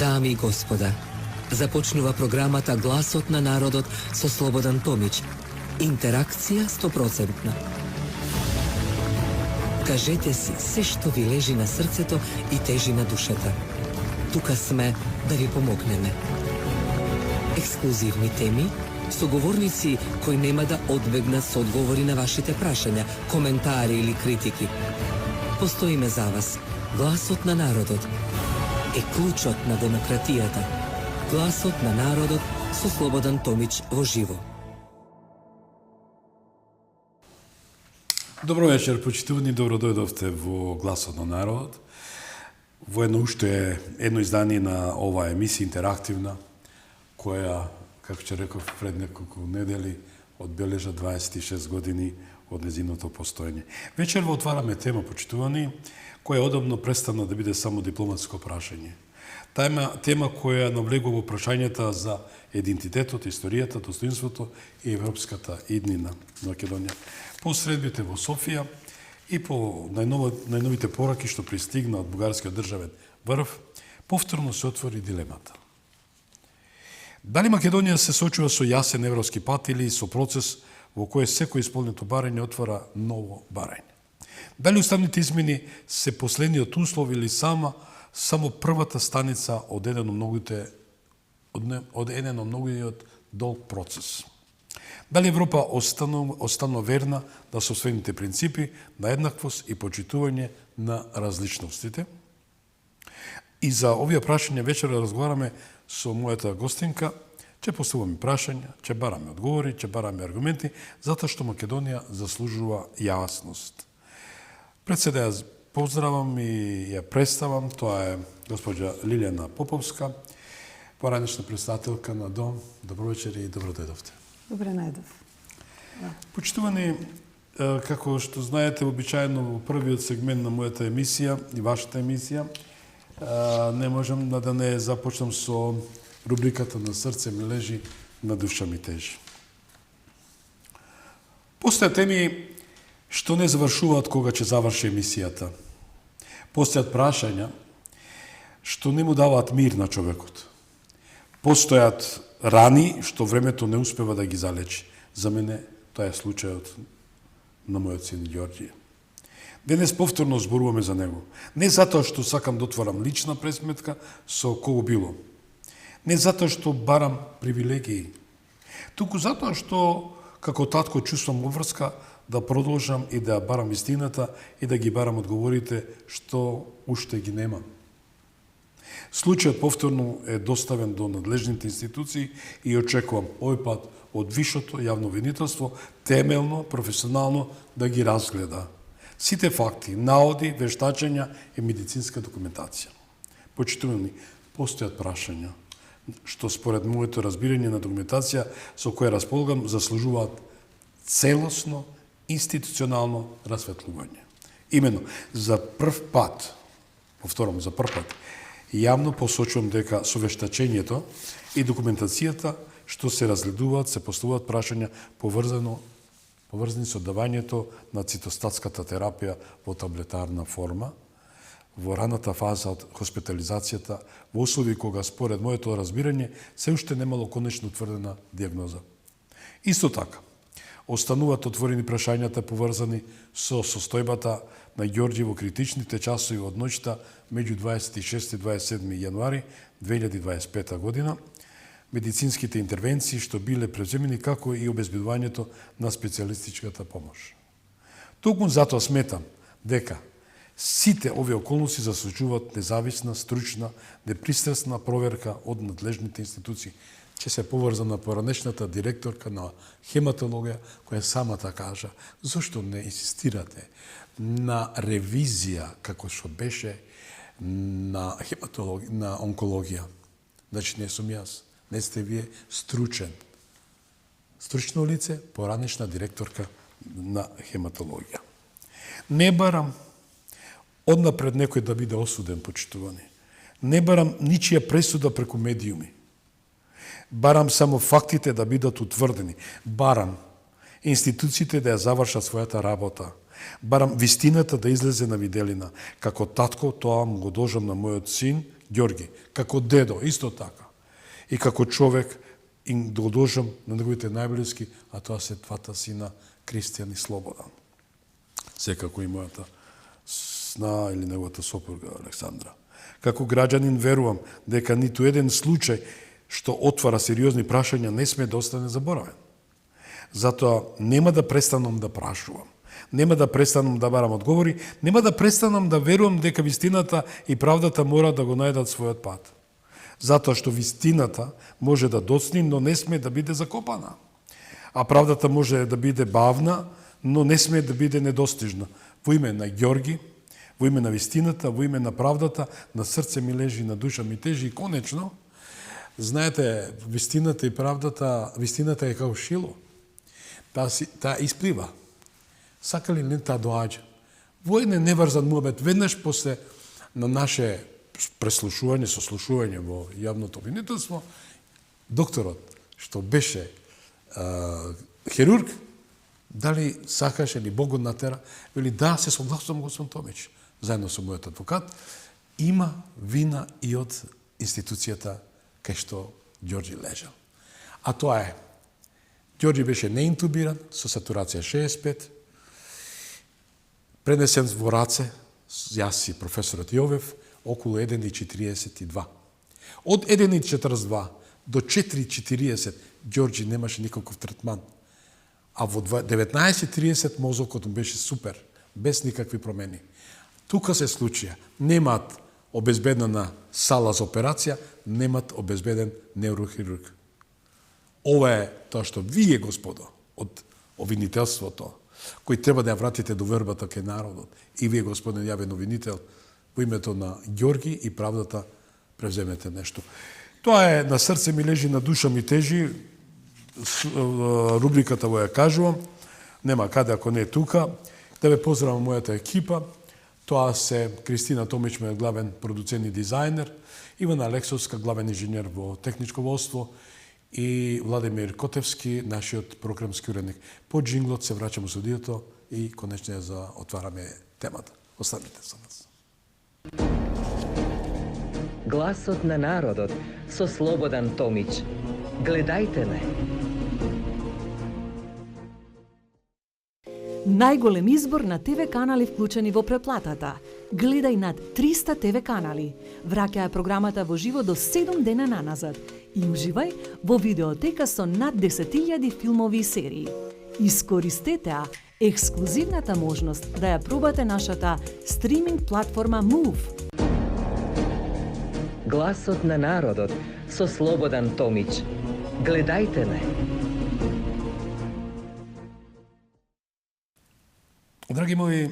Дами и господа, започнува програмата Гласот на народот со Слободан Томич. Интеракција 100%. Кажете си се што ви лежи на срцето и тежи на душата. Тука сме да ви помогнеме. Ексклузивни теми, соговорници кои нема да одбегнат со одговори на вашите прашања, коментари или критики. Постоиме за вас. Гласот на народот е клучот на демократијата. Гласот на народот со Слободан Томич во живо. Добро вечер, почитувани, добро дојдовте во Гласот на народот. Во уште едно издание на оваа емисија интерактивна, која, како ќе реков, пред неколку недели одбележа 26 години од незиното постоење. Вечерва отвараме тема, почитувани, која одамно престана да биде само дипломатско прашање. Тема која навлегува во прашањата за идентитетот, историјата, достоинството и европската иднина на Македонија. По средбите во Софија и по најновите пораки што пристигна од бугарскиот државен врв, повторно се отвори дилемата. Дали Македонија се соочува со јасен европски пат или со процес во кој секој исполнето барање отвара ново барање? Дали уставните измени се последниот услов или само првата станица од еден од многиот долг процес? Дали Европа останува верна на собствените принципи на еднаквост и почитување на различностите? И за овие прашања вечера разговараме со мојата гостинка, ќе поставуваме прашања, ќе бараме одговори, ќе бараме аргументи, затоа што Македонија заслужува јасност. Пред се да ја поздравам и ја представам, тоа е госпоđа Лилјана Поповска, поранешна председателка на Дом. Добро вечер и добро дојдовте. Добре најдов. Почитувани, како што знаете, обичаено во првиот сегмент на мојата емисија и вашата емисија, не можам да не започнам со рубриката на срце ми лежи, на душа ми тежи. Постојат теми што не завршуваат кога ќе заврши емисијата. Постојат прашања што не му даваат мир на човекот. Постојат рани што времето не успева да ги залечи. За мене тоа е случајот на мојот син Ѓорѓије. Денес повторно зборуваме за него. Не затоа што сакам да отварам лична пресметка со кого било. Не затоа што барам привилегии. Туку затоа што како татко чувствам обврска да продолжам и да барам истината и да ги барам одговорите што уште ги немам. Случајот повторно е доставен до надлежните институции и очекувам овој пат од висшето јавно обвинителство темелно, професионално да ги разгледа сите факти, наоди, вештачења и медицинска документација. Почитувани, постојат прашања што според моето разбирање на документација со која располагам заслужуваат целосно институционално расветлување. Имено, за прв пат, повторам, за прв пат, јавно посочувам дека со вештачењето и документацијата што се разгледуваат, се поставуваат прашања поврзани со давањето на цитостатската терапија во таблетарна форма, во раната фаза од хоспитализацијата, во услови кога според моето разбирање се уште немало конечно утврдена дијагноза. Исто така, остануваат отворени прашањата поврзани со состојбата на Ѓорѓи во критичните часови од ноќта меѓу 26 и 27 јануари 2025 година, медицинските интервенции што биле преземени како и обезбедувањето на специјалистичката помош. Токму затоа сметам дека сите овие околности заслужуваат независна, стручна, непристрасна проверка од надлежните институции. Ќе се поврзам на поранешната директорка на хематологија, која самата кажа, зошто не инсистирате на ревизија, како што беше на хематологија, на онкологија. Значи, не сум јас, не сте вие стручен. Стручно лице, поранешна директорка на хематологија. Не барам однапред некој да биде осуден, почитувани. Не барам ничија пресуда преку медиуми. Барам само фактите да бидат утврдени. Барам институциите да ја завршат својата работа. Барам вистината да излезе на виделина. Како татко, тоа му го должам на мојот син, Ѓорги, како дедо, исто така. И како човек, им додолжам на неговите најблиски, а тоа се двата сина Кристијан и Слободан. Секако и мојата сна или неговата сопруга Александра. Како граѓанин верувам дека ниту еден случај што отвара сериозни прашања не сме да остане заборавен. Затоа нема да престанам да прашувам, нема да престанам да барам одговори, нема да престанам да верувам дека вистината и правдата мора да го најдат својот пат. Затоа што вистината може да доцни, но не сме да биде закопана. А правдата може да биде бавна, но не сме да биде недостижна. Во име на Ѓорги, во име на вистината, во име на правдата, на срце ми лежи, на душа ми тежи и конечно, знаете, вистината и правдата, вистината е како шило. Таа исплива. Сака ли не таа доаѓа? Во еден неврзан муабет, веднаш после на наше преслушување, сослушување во јавното обвинителство, докторот, што беше хирург, дали сакаше или Бог го натера, вели да, се согласувам господин Томич, заедно со мојот адвокат, има вина и од институцијата кај што Ѓорѓи лежал. А тоа е, Ѓорѓи беше неинтубиран, со сатурација 65, пренесен во раце, јас и професорот Јовев, околу 1,42. Од 1,42 до 4,40 Ѓорѓи немаше никаков третман. А во 19,30 мозокот му беше супер, без никакви промени. Тука се случија. Немаат обезбедена сала за операција, немаат обезбеден неврохирург. Ова е тоа што вие, господо, од обвинителството, кои треба да ја вратите до вербата кај народот, и вие, господин јавен обвинител, во името на Ѓорги и правдата превземете нешто. Тоа е на срце ми лежи, на душа ми тежи, рубриката во ја кажувам, нема каде ако не е тука, да ве поздравам мојата екипа, тоа се Кристина Томич, мојот главен продуцент и дизајнер, Ивана Алексовска, главен инженер во техничко водство, и Владимир Котевски, нашиот програмски уредник. По джинглот се враќаме со студиото и конечно за отвараме темата. Останете со нас. Гласот на народот со Слободан Томич. Гледајте ме. Најголем избор на ТВ канали вклучени во преплатата. Гледај над 300 ТВ канали. Враќај програмата во живо до 7 дена наназад. И уживај во видеотека со над 10.000 филмови и серии. Искористете ја ексклузивната можност да ја пробате нашата стриминг платформа Move. Гласот на народот со Слободан Томич. Гледајте ме. Драги мои,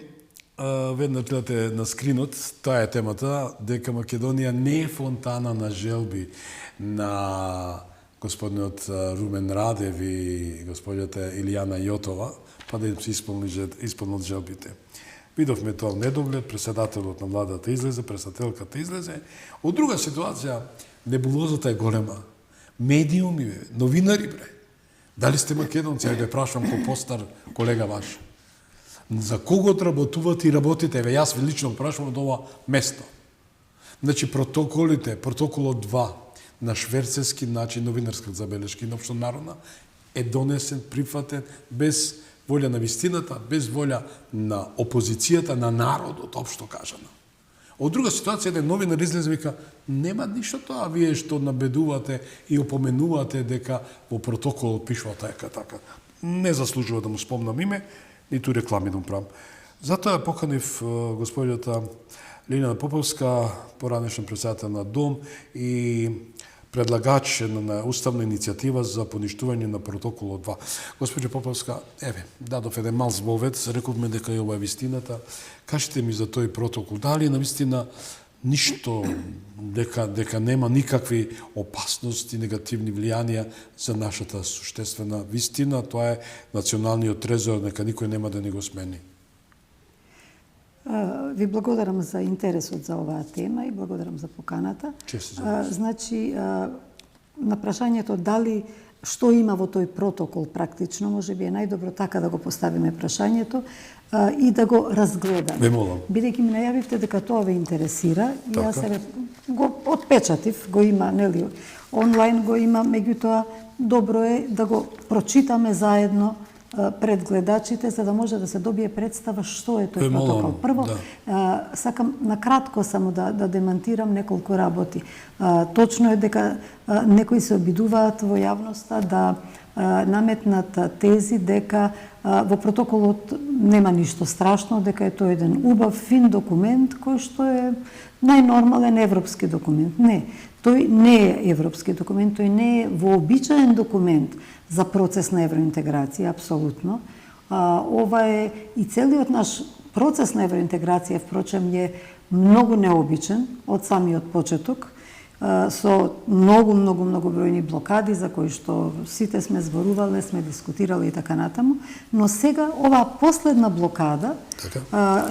веднаш гледате на скринот, таа е темата, дека Македонија не е фонтана на желби на господинот Румен Радев и господјата Илијана Јотова, па да им се исполнат желбите. Видовме тоа недоглед, председателот на владата излезе, председателката излезе. Од друга ситуација, небулозата е голема. Медиуми, новинари, бре. Дали сте македонци? Ајде, прашам ко постар колега ваш. За кого работувате и работите? Еве, јас ви лично прашувам од ова место. Значи, протоколот 2 на шверцерски начин, новинарска забелешка и општонародна, е донесен, прифатен, без волја на вистината, без волја на опозицијата, на народот, општо кажано. Од друга ситуација, еден новинар излезе и вика, нема ништо тоа вие што набедувате и опоменувате дека во протоколот пишува така. Не заслужува да му спомнам име, ниту реклами да му правам. Затоа поканив господјата Лиljana Поповска, поранешен председател на Дом и предлагач на уставна иницијатива за поништување на протоколот 2. Господјо Поповска, еве, дадов еден мал збовет, рековме дека е ова е вистината. Кажете ми за тој протокол, дали навистина ништо, дека нема никакви опасности, негативни влијанија за нашата суштествена вистина, тоа е националниот трезор, нека никој нема да ни го смени. Ви благодарам за интересот за оваа тема и благодарам за поканата. Често за вас. Значи, на прашањето дали што има во тој протокол практично, може би е најдобро така да го поставиме прашањето и да го разгледаме. Ве молам. Бидејќи ми најавивте дека тоа ве интересира, и Така. јас себе го отпечатив, го има, нели, онлайн го има, меѓутоа добро е да го прочитаме заедно пред гледачите, за да може да се добие представа што е тој протокол. Прво, сакам накратко само да демантирам неколку работи. Точно е дека некои се обидуваат во јавноста да наметнат тези дека во протоколот нема ништо страшно, дека е тој еден убав, фин документ кој што е најнормален европски документ. Не, тој не е европски документ, тој не е вообичаен документ за процес на евроинтеграција, апсолутно. Ова е и целиот наш процес на евроинтеграција, впрочем, е многу необичен од самиот почеток, со многу бројни блокади за кои што сите сме зборувале, сме дискутирале и така натаму, но сега оваа последна блокада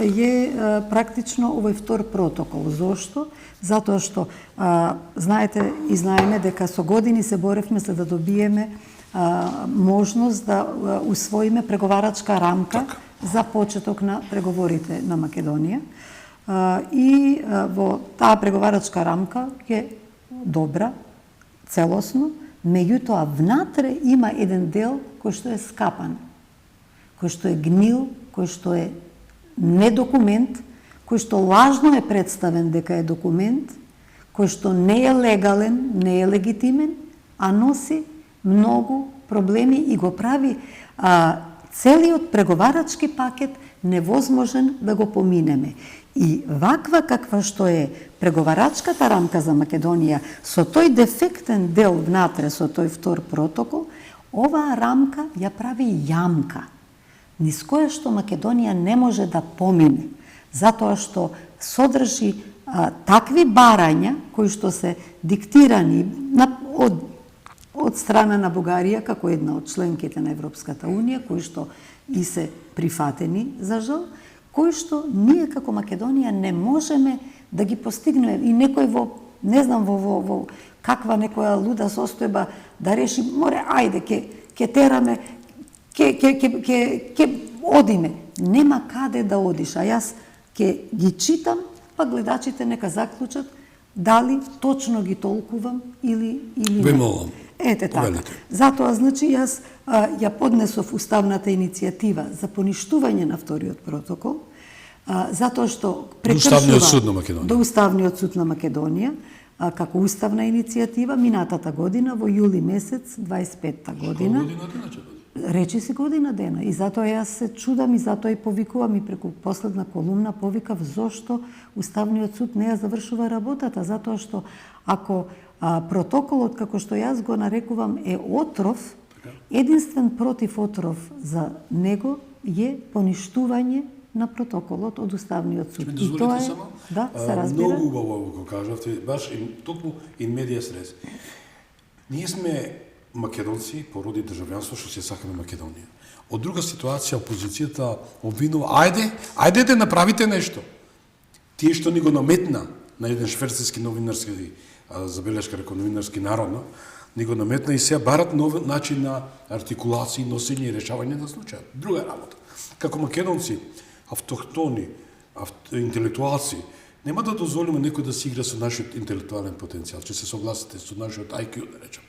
е практично овој втор протокол. Зошто? Затоа што знаете и знаеме дека со години се боревме за да добиеме можност да усвоиме преговарачка рамка за почеток на преговорите на Македонија. И во таа преговарачка рамка е добра, целосно, меѓутоа внатре има еден дел кој што е скапан, кој што е гнил, кој што е недокумент, кој што лажно е представен дека е документ, кој што не е легален, не е легитимен, а носи многу проблеми и го прави целиот преговарачки пакет невозможен да го поминеме. И ваква каква што е преговарачката рамка за Македонија, со тој дефектен дел внатре, со тој втор протокол, оваа рамка ја прави јамка, низ која што Македонија не може да помине, затоа што содржи такви барања кои што се диктирани од страна на Бугарија како една од членките на Европската Унија, кои што и се прифатени, за жал, кои што ние како Македонија не можеме да ги постигнеме. И некој не знам, во каква некоја луда состојба да реши, море, ајде, ке тераме, ке одиме. Нема каде да одиш, а јас ке ги читам, па гледачите нека заклучат дали точно ги толкувам или не. Ве молам. Ете така. Затоа, значи, јас ја поднесов уставната иницијатива за поништување на вториот протокол, затоа што прекршува до Уставниот суд на Македонија, како уставна иницијатива минатата година во јули месец 25-та година. Речи си година дена. И затоа јас се чудам и затоа и повикувам и преку последна колумна повикав зошто Уставниот суд не ја завршува работата, затоа што ако протоколот, како што јас го нарекувам, е отров, единствен против отров за него е поништување на протоколот од Уставниот суд. И тоа е, да, се разбира. Многу убаво го кажавте, баш токму in medias res. Ние сме македонци по роди државјанство што се сакаме Македонија. Од друга ситуација опозицијата обвинува, ајде да направите нешто. Тие што ни го наметна на еден шверцерски новинарски забелешка, реко новинарски народно, ни го наметна и сега барат нов начин на артикулација, носење и решавање на случај. Друга работа. Како македонци, автохтони, интелектуалци, нема да дозволиме некој да си игра со нашиот интелектуален потенцијал, че се согласите со нашиот IQ, да речем.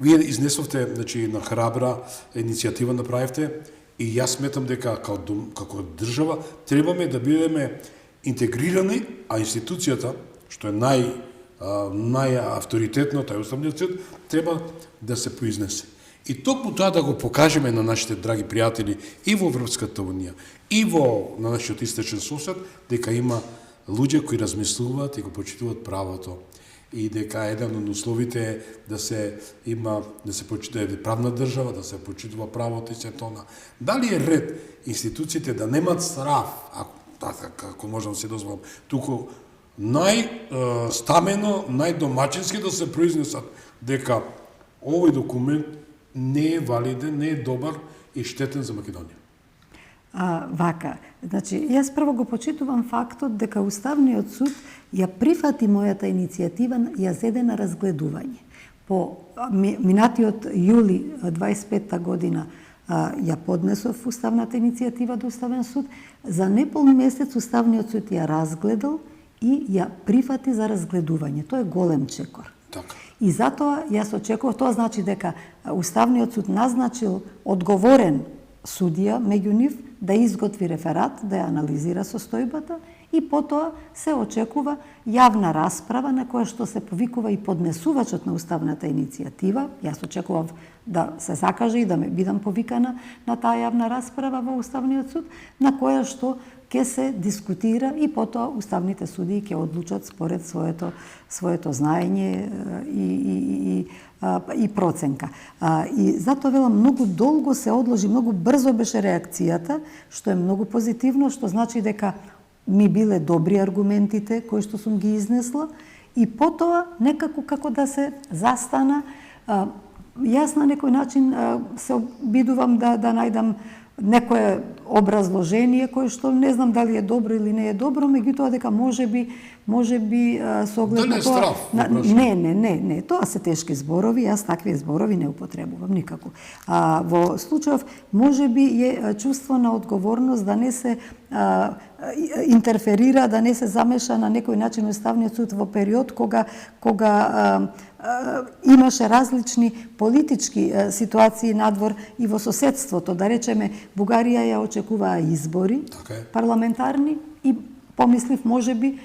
Вие изнесовте, значи, на храбра иницијатива направивте и јас сметам дека како држава требаме да бидеме интегрирани, а институцијата, што е најавторитетно, тај Уставниот суд, треба да се произнесе. И токму тоа да го покажеме на нашите драги пријатели и во Европската Унија, и на нашиот источен сосед, дека има луѓе кои размислуваат и го почитуваат правото. И дека еден од условите е да се почитува правна држава, да се почитува правото и се тоа. Дали е ред институциите да немат страв, ако можам да се дозволам, туку најстамено, најдомачински да се произнесат дека овој документ не е валиден, не е добар и штетен за Македонија. Вака, значи, јас прво го почитувам фактот дека Уставниот суд ја прифати мојата иницијатива, ја зеде на разгледување. по минатиот јули 25 година ја поднесов уставната иницијатива до Уставен суд, за неполн месец Уставниот суд ја разгледал и ја прифати за разгледување. Тоа е голем чекор. Така. И затоа јас очекував, тоа значи дека Уставниот суд назначил одговорен судија меѓу нив да изготви реферат, да ја анализира состојбата и потоа се очекува јавна расправа на која што се повикува и поднесувачот на уставната иницијатива. Јас очекував да се закаже и да бидам повикана на таа јавна расправа во Уставниот суд, на која што ќе се дискутира и потоа уставните судии ќе одлучат според своето знаење и проценка. И затоа велам, многу долго се одложи, многу брзо беше реакцијата, што е многу позитивно, што значи дека ми биле добри аргументите кои што сум ги изнесла и потоа некако како да се застана. Јас на некој начин се обидувам да најдам некое образложение кое што не знам дали е добро или не е добро, меѓутоа дека можеби со оглед на тоа... Не, тоа се тешки зборови, јас такви зборови не употребувам никако. Во случајов можеби е чувство на одговорност да не се интерферира, да не се замеша на некој начин Уставниот суд во период кога имаше различни политички ситуации надвор и во соседството. Да речеме, Бугарија ја очекуваа избори парламентарни и помислив можеби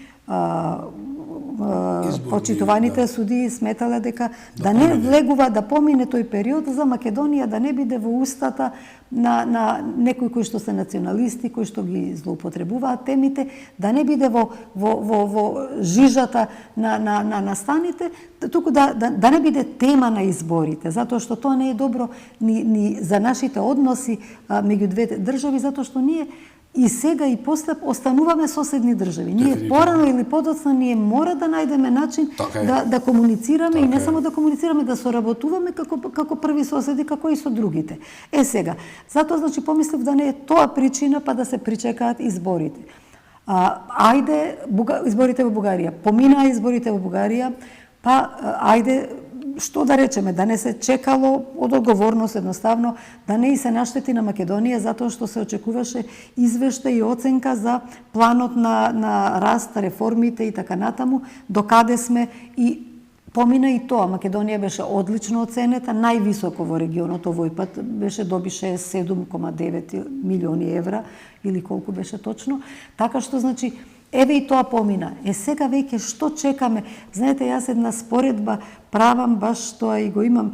почитуваните судии сметале дека да не влегува, да помине тој период за Македонија, да не биде во устата на некои кои што се националисти, кои што ги злоупотребуваат темите, да не биде во жижата на настаните, туку да не биде тема на изборите, затоа што тоа не е добро ни за нашите односи меѓу двете држави, затоа што ние и сега и после остануваме соседни држави. Ние порано или подоцна ние мора да најдеме начин да комуницираме и не само да комуницираме, да соработуваме како први соседи, како и со другите. Сега, затоа значи помислив да не е тоа причина па да се причекаат изборите. Ајде изборите во Бугарија, поминаа изборите во Бугарија, па ајде што да речеме, да не се чекало од одговорност едноставно, да не и се наштети на Македонија, затоа што се очекуваше извештај и оценка за планот на раст, реформите и така натаму, докаде сме и помина и тоа. Македонија беше одлично оценета, највисоко во регионот овој пат беше добише 7,9 милиони евра или колку беше точно, така што значи еве и тоа помина. Сега веќе што чекаме? Знаете, јас една споредба правам, баш тоа и го имам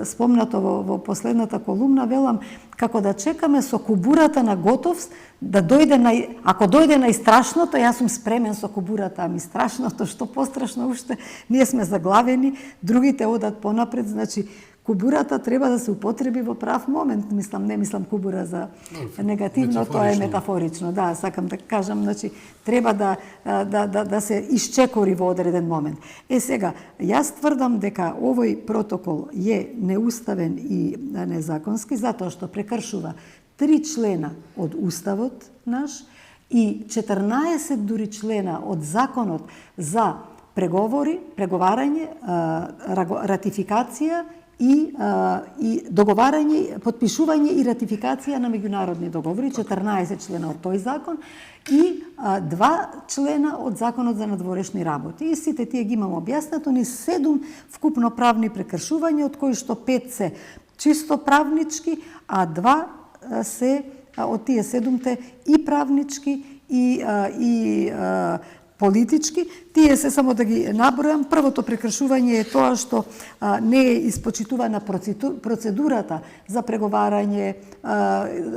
спомнато во последната колумна, велам, како да чекаме со кубурата на готовст, да дојде ако дојде најстрашното, јас сум спремен со кубурата, ами страшното, што пострашно уште, ние сме заглавени, другите одат понапред, значи, кубурата треба да се употреби во прав момент, не мислам кубура за негативно, тоа е метафорично, да, сакам да кажам, значи, треба да се исчекори во одреден момент. Сега, јас тврдам дека овој протокол е неуставен и незаконски, затоа што прекршува 3 члена од Уставот наш и 14 дури члена од Законот за преговарање, ратификација и договарање, подпишување и ратификација на меѓународни договори, 14 члена од тој закон и 2 члена од Законот за надворешни работи. И сите тие ги имам објаснато, ни 7 вкупно правни прекршувања, од кои што 5 се чисто правнички, а 2 се од тие 7-те и правнички и политички. Тие се само да ги набројам. Првото прекршување е тоа што не е испочитувана процедурата за преговарање,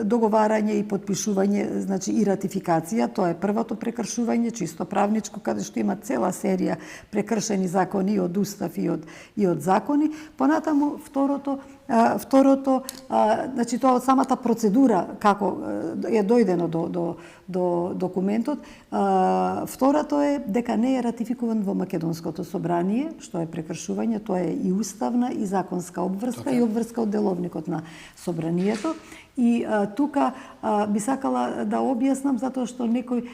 договарање и подпишување, значи и ратификација. Тоа е првото прекршување, чисто правничко, каде што има цела серија прекршени закони од устав и од закони. Понатаму второто, значи тоа од самата процедура како е дојдено до документот. Второто е дека не е ратификуван во Македонското собрание, што е прекршување, тоа е и уставна и законска обврска и обврска од деловникот на собранието. И тука би сакала да објаснам затоа што некој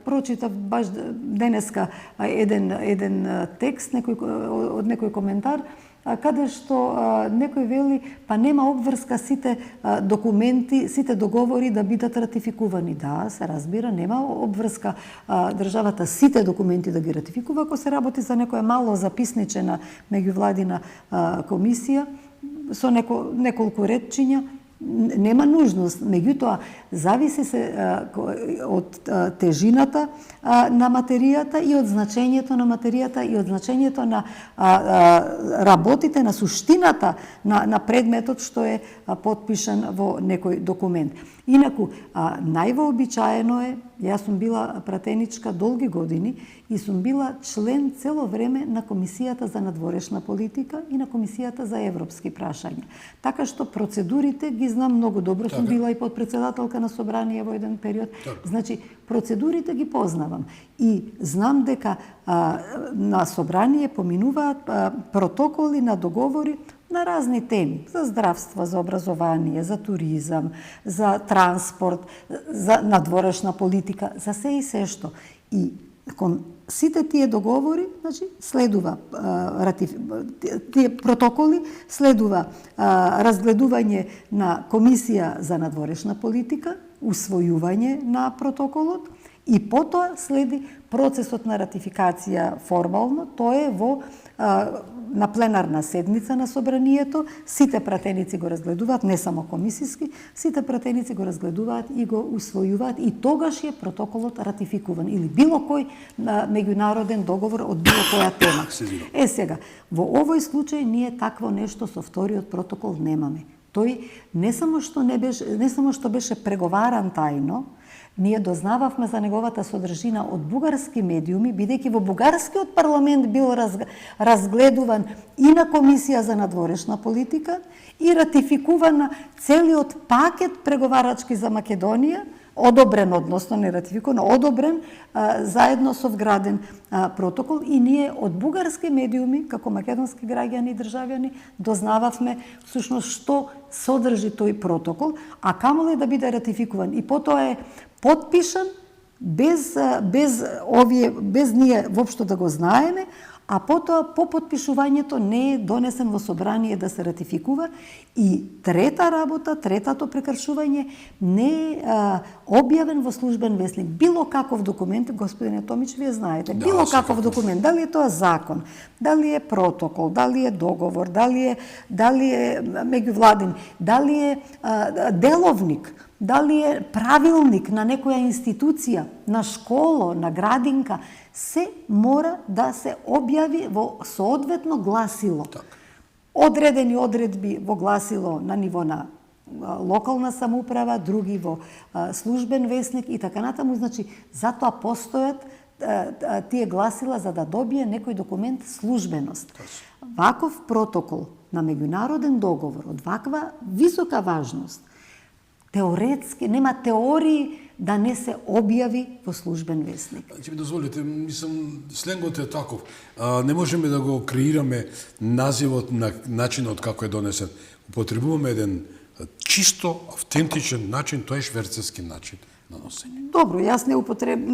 прочитав баш денеска еден текст од некој коментар каде што некој вели па нема обврска сите документи, сите договори да бидат ратификувани. Да, се разбира, нема обврска државата сите документи да ги ратификува ако се работи за некоја мало записничена меѓувладина комисија со неколку ретчиња. Нема нужност, меѓутоа зависи се од тежината на материјата и од значењето на материјата и од значењето на работите, на суштината на предметот што е потпишан во некој документ. Инаку, највообичаено е, јас сум била пратеничка долги години и сум била член цело време на Комисијата за надворешна политика и на Комисијата за европски прашања. Така што процедурите ги знам многу добро, сум била и подпредседателка на собрание во еден период. Значи, процедурите ги познавам и знам дека на собрание поминуваат протоколи на договори на разни теми, за здравство, за образование, за туризам, за транспорт, за надворешна политика, за се и се што. И кон сите тие договори, значи, следува тие протоколи, следува разгледување на Комисија за надворешна политика, усвојување на протоколот и потоа следи процесот на ратификација формално, тоа е во на пленарна седница на собранието, сите пратеници го разгледуваат, не само комисиски, сите пратеници го разгледуваат и го усвојуваат и тогаш е протоколот ратификуван или било кој меѓународен договор од било која тема. Сега, во овој случај ние такво нешто со вториот протокол немаме. Тој не само што беше преговаран тајно, ние дознававме за неговата содржина од бугарски медиуми, бидејќи во бугарскиот парламент бил разгледуван и на Комисија за надворешна политика и ратификувана целиот пакет преговарачки за Македонија, одобрен, односно не ратификуван, одобрен заедно со вграден протокол и ние од бугарски медиуми, како македонски граѓани и државјани, дознававме всушност што содржи тој протокол, а камо ли да биде ратификуван. И потоа е потпишан без ние воопшто да го знаеме, а потоа по потпишувањето не е донесен во собрание да се ратификува и третото прекршување не е објавен во службен весник. Било каков документ, господине Томич, вие знаете, било каков документ, дали е тоа закон, дали е протокол, дали е договор, дали е меѓувладин, дали е деловник, дали е правилник на некоја институција, на школо, на градинка, се мора да се објави во соодветно гласило. Одредени одредби во гласило на ниво на локална самоуправа, други во службен весник и така натаму. Значи, затоа постојат тие гласила за да добие некој документ службеност. Ваков протокол на меѓународен договор од ваква висока важност, теоретски, нема теории да не се објави во службен весник. Ќе ми дозволите, мислам, сленгот е таков. Не можеме да го креираме називот на начинот како е донесен. Употребуваме еден чисто автентичен начин, тоа е шверцерски начин на носење. Добро, јас не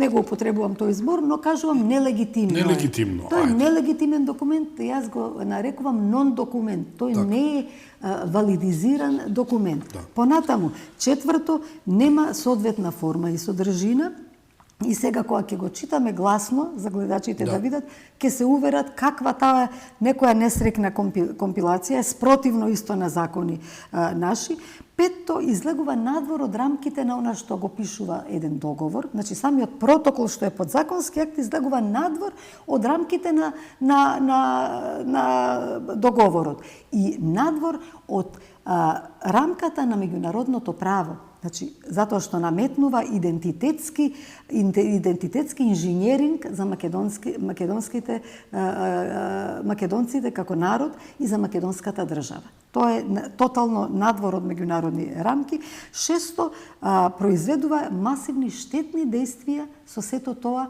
го употребувам тој збор, но кажувам нелегитимно. Нелегитимно. Тој е нелегитимен документ, јас го нарекувам нон-документ. Тој не е валидизиран документ. Понатаму, четврто, нема соодветна форма и содржина. И сега кога ќе го читаме гласно за гледачите да видат, ќе се уверат каква таа некоја несрекна компилација е спротивно исто на закони наши. Петто, излегува надвор од рамките на она што го пишува еден договор. Значи, самиот протокол што е подзаконски акт излегува надвор од рамките на договорот. И надвор од рамката на меѓународното право. Значи, затоа што наметнува идентитетски инженеринг за македонците како народ и за македонската држава. Тоа е тотално надвор од меѓународни рамки. Шесто, произведува масивни штетни действија со сето тоа,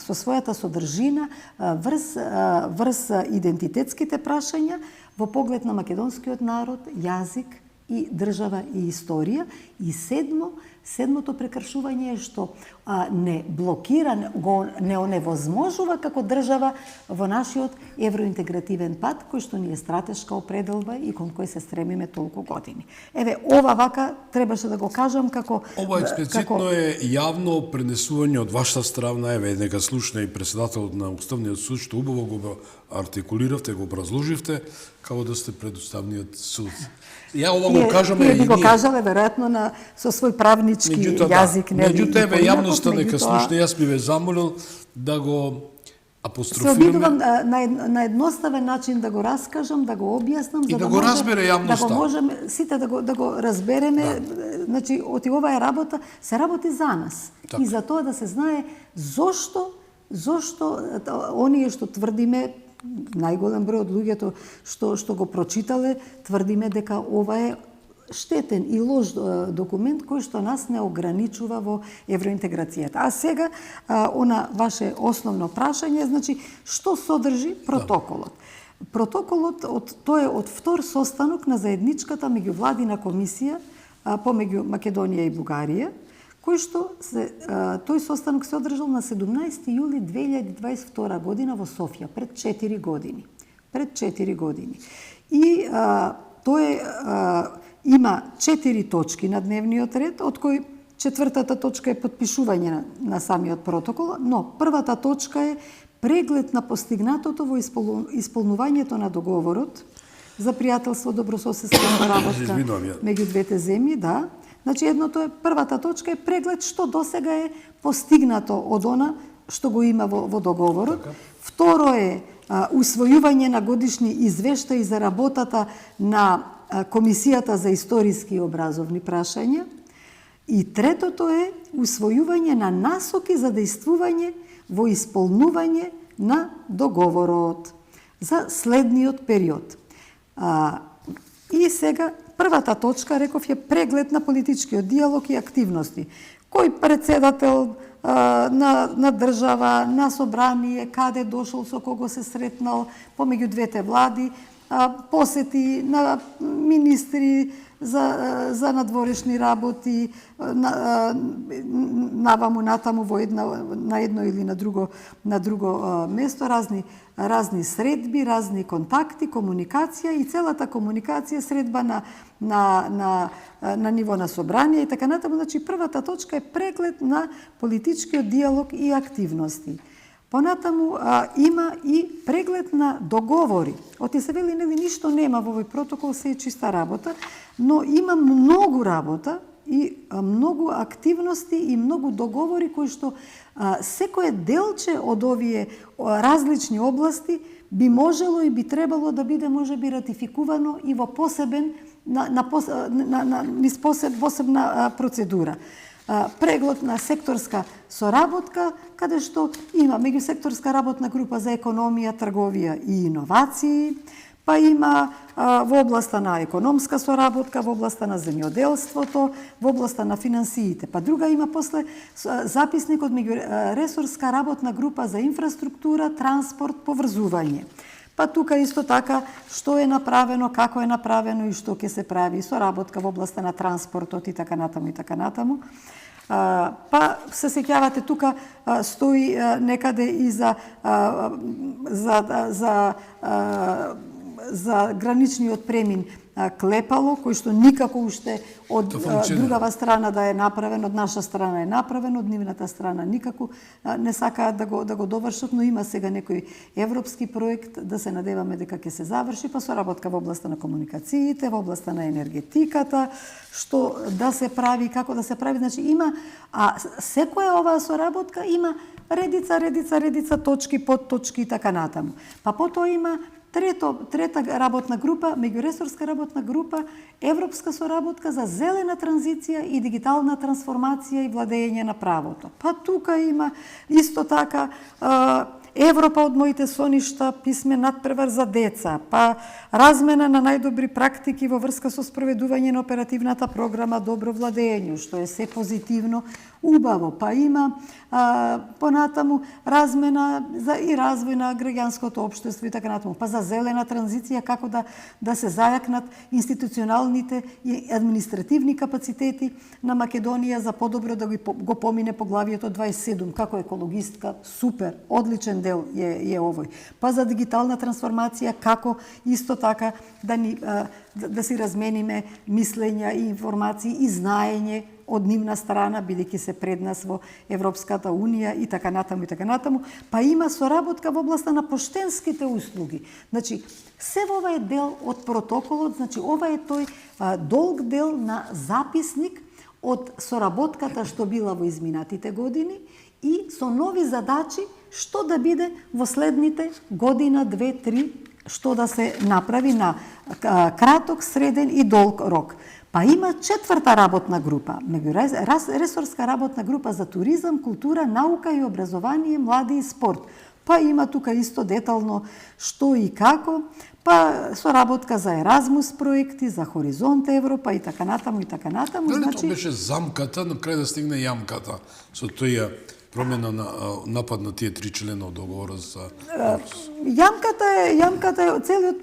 со својата содржина врз идентитетските прашања во поглед на македонскиот народ, јазик и држава и историја. И седмото прекршување е што не блокира, не оневозможува како држава во нашиот евроинтегративен пат, кој што ни е стратешка определба и кон кој се стремиме толку години. Еве, ова вака требаше да го кажам како... Ова експлицитно е јавно пренесување од вашата страна, еве, нека слушне и председателот на Уставниот суд, што убаво го артикулиравте, го образложивте, како да сте пред Уставниот суд. Ја ова го кажаме и ние. Го кажале, веројатно, со свој правнички јазик. Меѓутоа, еве, јавноста нека слушне, јас би ве замолил да го апострофираме. Се обидувам на едноставен начин да го раскажам, да го објаснам, за да го разбере јавноста. Да го можеме сите да го разбереме. Значи, оти оваа работа се работи за нас. И за тоа да се знае зошто оние што тврдиме, најголем број од луѓето што го прочитале, тврдиме дека ова е штетен и лош документ кој што нас не ограничува во евроинтеграцијата. А сега, она ваше основно прашање, значи, што содржи протоколот? Протоколот, тој е од втор состанок на заедничката меѓувладина комисија помеѓу Македонија и Бугарија, кој што тој состанок се одржал на 17 јули 2022 година во Софија, пред 4 години. И тој има 4 точки на дневниот ред, од кој четвртата точка е подпишување на самиот протокол, но првата точка е преглед на постигнатото во исполнувањето на договорот за пријателство, добрососедска работа меѓу двете земји, да. Значи, првата точка е преглед што досега е постигнато од она што го има во договорот. Второ е усвојување на годишни извештаи за работата на Комисијата за историски и образовни прашања. И третото е усвојување на насоки за дејствување во исполнување на договорот за следниот период. И сега, првата точка, реков, е преглед на политичкиот диалог и активности. Кој председател на држава, на собрание, каде дошол, со кого се сретнал, помеѓу двете влади, посети на министри за надворешни работи, наваму натаму на едно или на друго место, разни средби, разни контакти, комуникација и целата комуникација, средба на ниво на собрание и така натаму. Значи, првата точка е преглед на политичкиот диалог и активности. Понатаму има и преглед на договори. Оти се вели, ништо нема во овој протокол, се е чиста работа, но има многу работа и многу активности и многу договори кои што секое делче од овие различни области би можело и би требало да биде можеби ратификувано и во посебна процедура. Преглед на секторска соработка, каде што има меѓусекторска работна група за економија, трговија и иновации, па има во областа на економска соработка, во областа на земјоделството, во областа на финансиите. Па друга има после записник од меѓуресорска работна група за инфраструктура, транспорт, поврзување. Па тука исто така што е направено, како е направено и што ќе се прави, соработка во областа на транспортот и така натаму и така натаму. Па се сеќавате, тука стои некаде и за граничниот премин Клепало, кој што никако уште од другава страна да е направен, од наша страна е направен, од нивната страна никако не сакаат да го довршат, но има сега некој европски проект, да се надеваме дека ќе се заврши, па соработка во областа на комуникациите, во областа на енергетиката, што да се прави, како да се прави, значи има, секоја оваа соработка има редица точки, подточки и така натаму. Па потоа има трета работна група, меѓуресорска работна група, европска соработка за зелена транзиција и дигитална трансформација и владење на правото. Па тука има исто така Европа од моите соништа, писмен надпревар за деца, па размена на најдобри практики во врска со спроведување на оперативната програма Добро владење, што е се позитивно, убаво, па има понатаму размена за и развој на граѓанското општество и така натаму, па за зелена транзиција, како да се зајакнат институционалните и административни капацитети на Македонија за подобро да го помине поглавието 27, како екологистка, супер, одличен дел е овој. Па за дигитална трансформација, како исто така да си размениме мислења и информации и знаење од нивна страна, бидејќи се пред нас во Европската Унија и така натаму и така натаму, па има соработка во областа на поштенските услуги. Значи, се ова е дел од протоколот, значи ова е тој долг дел на записник од соработката што била во изминатите години и со нови задачи што да биде во следните година, 2-3, што да се направи на краток, среден и долг рок. Па има четврта работна група, ресорска работна група за туризам, култура, наука и образование, млади и спорт. Па има тука исто детално што и како, па соработка за Еразмус проекти, за Хоризонт Европа и така натаму и така натаму. Дали тоа беше замката, на крај да стигне јамката со тоја промена на напад на тие 3 члена од договорот за Јамката е целиот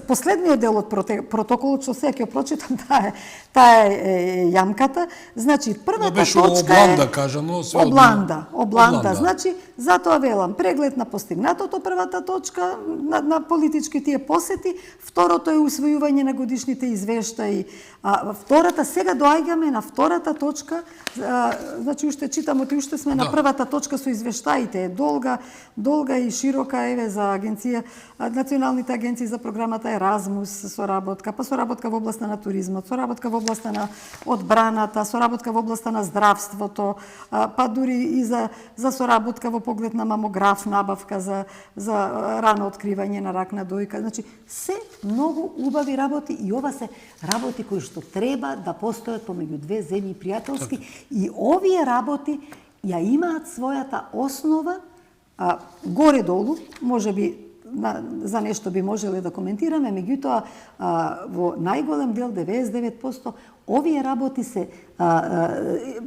последниот дел од протоколот што сега ќе прочитам, таа е јамката. Значи првата точка е Обланда, кажано, се Обланда. Значи затоа велам преглед на постигнатото, првата точка на политички тие посети, второто е усвојување на годишните извештаи. Втората, сега доаѓаме на втората точка, значи уште читам, уште сме на првата точка со извештаите, долга и широка, еве за агенција, националните агенции за програмата Еразмус, соработка, па соработка во областа на туризмот, соработка во областа на одбраната, соработка во областа на здравството, па дури и за соработка во поглед на мамограф, набавка за рано откривање на рак на дојка. Значи, се многу убави работи и ова се работи кои што треба да постојат помеѓу две земји пријателски и овие работи ја имаат својата основа горе-долу, можеби за нешто би можеле да коментираме, меѓутоа во најголем дел, 99%, овие работи се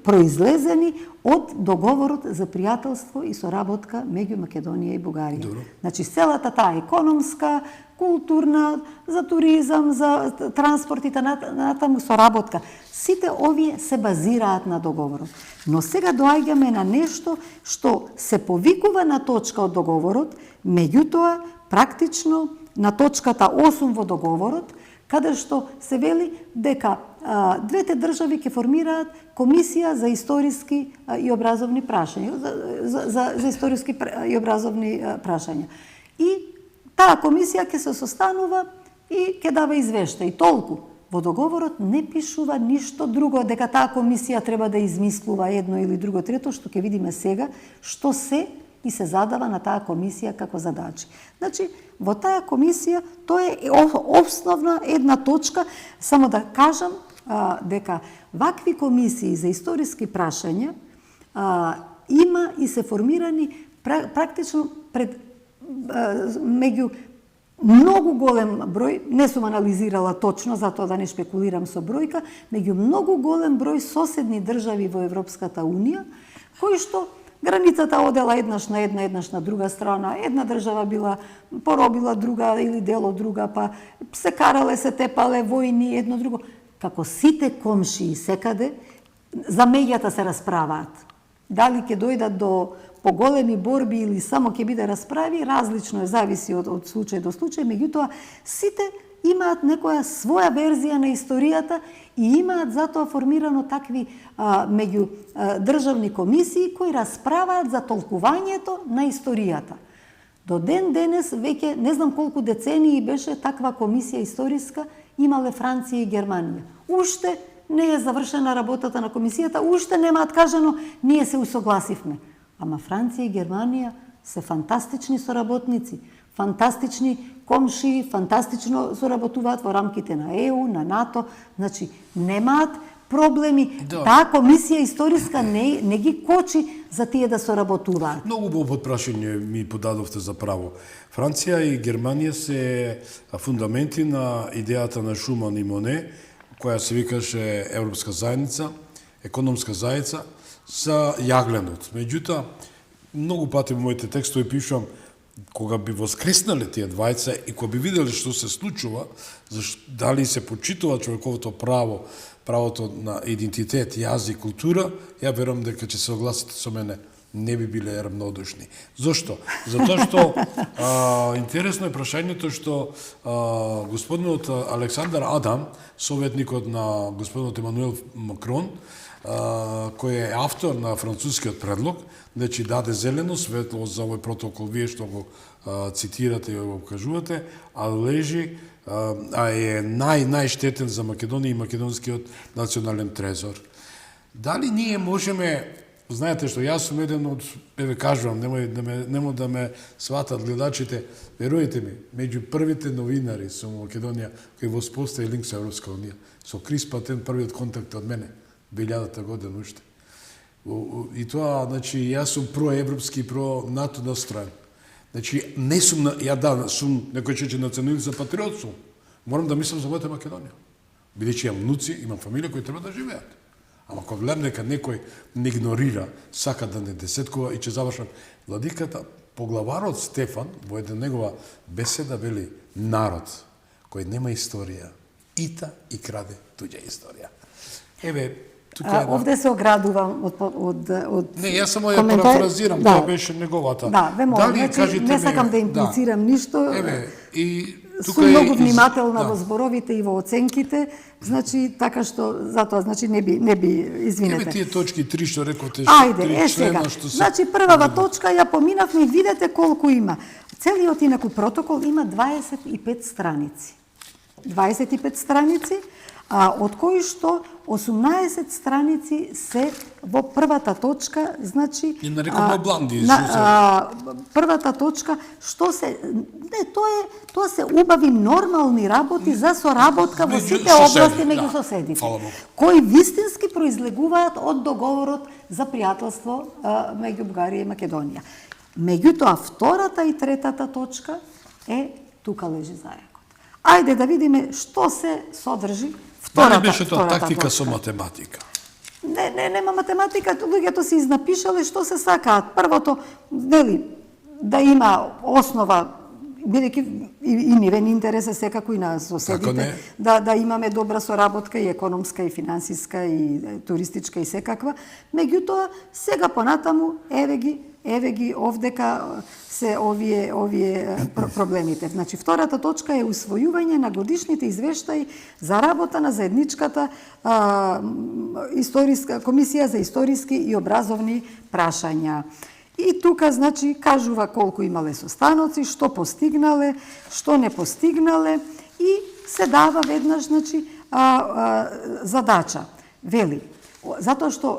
произлезени од договорот за пријателство и соработка меѓу Македонија и Бугарија. Значи, целата таа економска, културна, за туризам, за транспорт и натаму соработка, сите овие се базираат на договорот. Но сега доаѓаме на нешто што се повикува на точка од договорот, меѓутоа, практично, на точката 8 во договорот, каде што се вели дека двете држави ќе формираат комисија за историски и образовни прашања, за историски и образовни прашања. И таа комисија ќе се состанува и ќе дава извештај. И толку. Во договорот не пишува ништо друго, дека таа комисија треба да измислува едно или друго трето, што ќе видиме сега, што се и се задава на таа комисија како задачи. Значи, во таа комисија, тоа е основна една точка, само да кажам дека вакви комисии за историски прашања има и се формирани практично меѓу многу голем број, не сум анализирала точно, затоа да не шпекулирам со бројка, меѓу многу голем број соседни држави во Европската Унија, кои што границата одела еднаш на една, еднаш на друга страна, една држава била поробила друга или дел од друга, па се карале, се тепале, војни, едно друго. Како сите комшии секаде, за меѓата се расправаат. Дали ќе дојдат до поголеми борби или само ќе биде расправи, различно е, зависи од случај до случај, меѓутоа сите имаат некоја своја верзија на историјата и имаат затоа формирано такви меѓу државни комисии кои расправаат за толкувањето на историјата. До ден денес, веќе не знам колку децении беше таква комисија историска, имале Франција и Германија. Уште не е завршена работата на комисијата, уште немаат кажано, ние се усогласивме. Ама Франција и Германија се фантастични соработници, фантастични комшии, фантастично соработуваат во рамките на ЕУ, на НАТО, значи немаат проблеми. Да. Таа комисија историска не ги кочи за тие да соработуваат. Многу убаво прашање ми подадовте за право. Франција и Германија се фундаменти на идејата на Шуман и Моне, која се викаше Европска заедница, економска заедница, за јагленот. Меѓутоа, многу пати во моите текстови пишувам, кога би воскреснале тие двајца и кога би виделе што се случува, дали се почитува човековото право, правото на идентитет, јазик, култура, ја верувам дека ќе се согласите со мене, не би биле равнодушни. Зошто? Затоа што интересно е прашањето што господинот Александар Адам, советникот на господинот Емануел Макрон, кој е автор на францускиот предлог, значи даде зелено светло за овој протокол, вие што го цитирате и го кажувате, а лежи, е најштетен за Македонија и македонскиот национален трезор. Дали ние можеме, знаете што, јас сум еден од, еве кажувам, нема да ме сватат гледачите, верујте ми, меѓу првите новинари со Македонија кои воспостави линк со Европска унија, со Крис Патен првиот контакт од мене, 2000-та година уште. И тоа, значи, јас сум проевропски и про-НАТО настроен. Значи, не сум, сум некој чече националист за патриот сум. Морам да мислам за мојата Македонија. Бидејќи имам внуци, имам фамилија кои треба да живеат. Ама кога гледам дека некој не игнорира, сака да не десеткува и ќе завршам, владиката, поглаварот Стефан, во една негова беседа вели, народ кој нема историја, ита и краде туѓа историја. Еве, овде се оградувам од не, јас само ја парафразирам, тоа беше неговата. Да, ве молам, значи, не сакам да имплицирам ништо. Еве, и сум многу внимателна во зборовите и во оценките, значи така што затоа значи не би извинете. Еве тие точки 3 што рековте, ајде, сега. Значи првава точка ја поминавме и видете колку има. Целиот инаку протокол има 25 страници. 25 страници, од кои што 18 страници се во првата точка, значи и нарекуваме бланди. Првата точка што се тоа се убави нормални работи за соработка во сите области меѓу соседите, кои вистински произлегуваат од договорот за пријателство меѓу Бугарија и Македонија. Меѓутоа втората и третата точка тука лежи зајакот. Ајде да видиме што се содржи. Дали беше тоа тактика со математика? Нема математика, луѓето се изнапишале што се сакаат. Првото, нели, да има основа, бидејќи и нивен интерес е секако и на соседите, да имаме добра соработка и економска, и финансиска, и туристичка, и секаква. Меѓутоа, сега понатаму, еве ги овдека се овие проблемите. Значи, втората точка е усвојување на годишните извештаи за работа на заедничката комисија за историски и образовни прашања. И тука, значи, кажува колку имале состаноци, што постигнале, што не постигнале и се дава веднаш, значи, задача. Вели, затоа што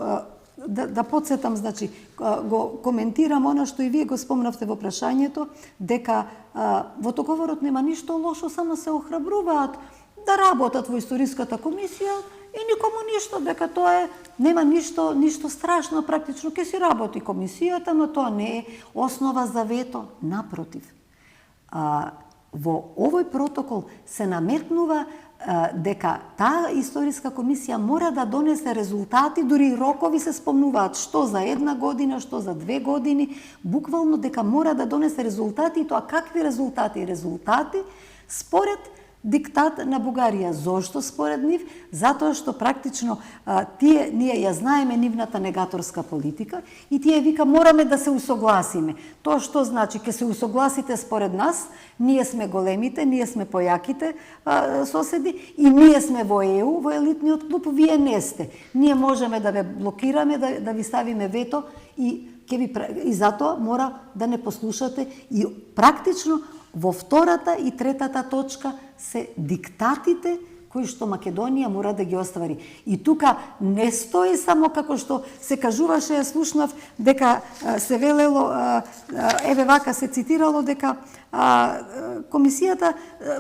да подсетам, значи, го коментирам она што и вие го спомнавте во прашањето, дека во договорот нема ништо лошо, само се охрабруваат да работат во историската комисија и никому ништо, дека тоа нема ништо страшно, практично ќе си работи комисијата, но тоа не е основа за вето, напротив. Во овој протокол се наметнува дека таа историска комисија мора да донесе резултати, дури рокови се спомнуваат, што за 1 година, што за 2 години, буквално дека мора да донесе резултати, и тоа какви резултати? Резултати според диктат на Бугарија. Зошто според нив? Затоа што практично ние ја знаеме нивната негаторска политика и тие вика мораме да се усогласиме. Тоа што значи? Ке се усогласите според нас, ние сме големите, ние сме појаките соседи и ние сме во ЕУ, во елитниот клуб, вие не сте. Ние можеме да ве блокираме, да ви ставиме вето и затоа мора да не послушате и практично во втората и третата точка се диктатите кои што Македонија мора да ги оствари. И тука не стои само како што се кажуваше, слушнав дека се велело, еве вака се цитирало дека комисијата,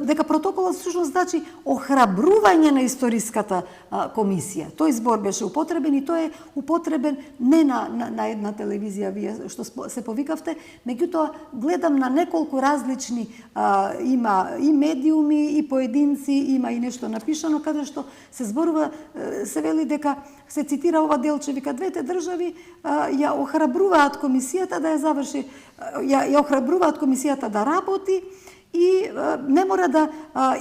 дека протоколот всушност значи охрабрување на историската комисија. Тој збор беше употребен и тој е употребен не на една телевизија, вие што се повикавте, меѓутоа гледам на неколку различни, има и медиуми, и поединци, има и нешто напишано, каде што се зборува, се вели дека, се цитира ова делче, вика, двете држави ја охрабруваат комисијата да ја заврши, ја охрабруваат комисијата да работи и не мора да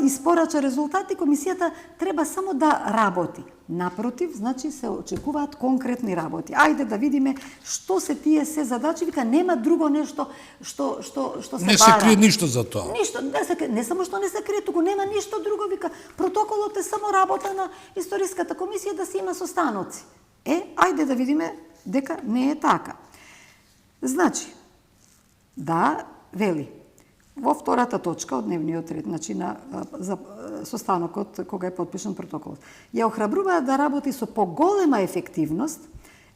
испорача резултати, комисијата треба само да работи. Напротив, значи се очекуваат конкретни работи. Ајде да видиме што се тие се задачи, вика нема друго нешто што се Не се крие ништо за тоа. Ништо, не само што не се крие, туку нема ништо друго, вика протоколот е само работа на историската комисија да се има состаноци. Ајде да видиме дека не е така. Значи, да, вели, во втората точка од дневниот ред, значи за состанокот кога е подпишан протоколот, ја охрабруваат да работи со поголема ефективност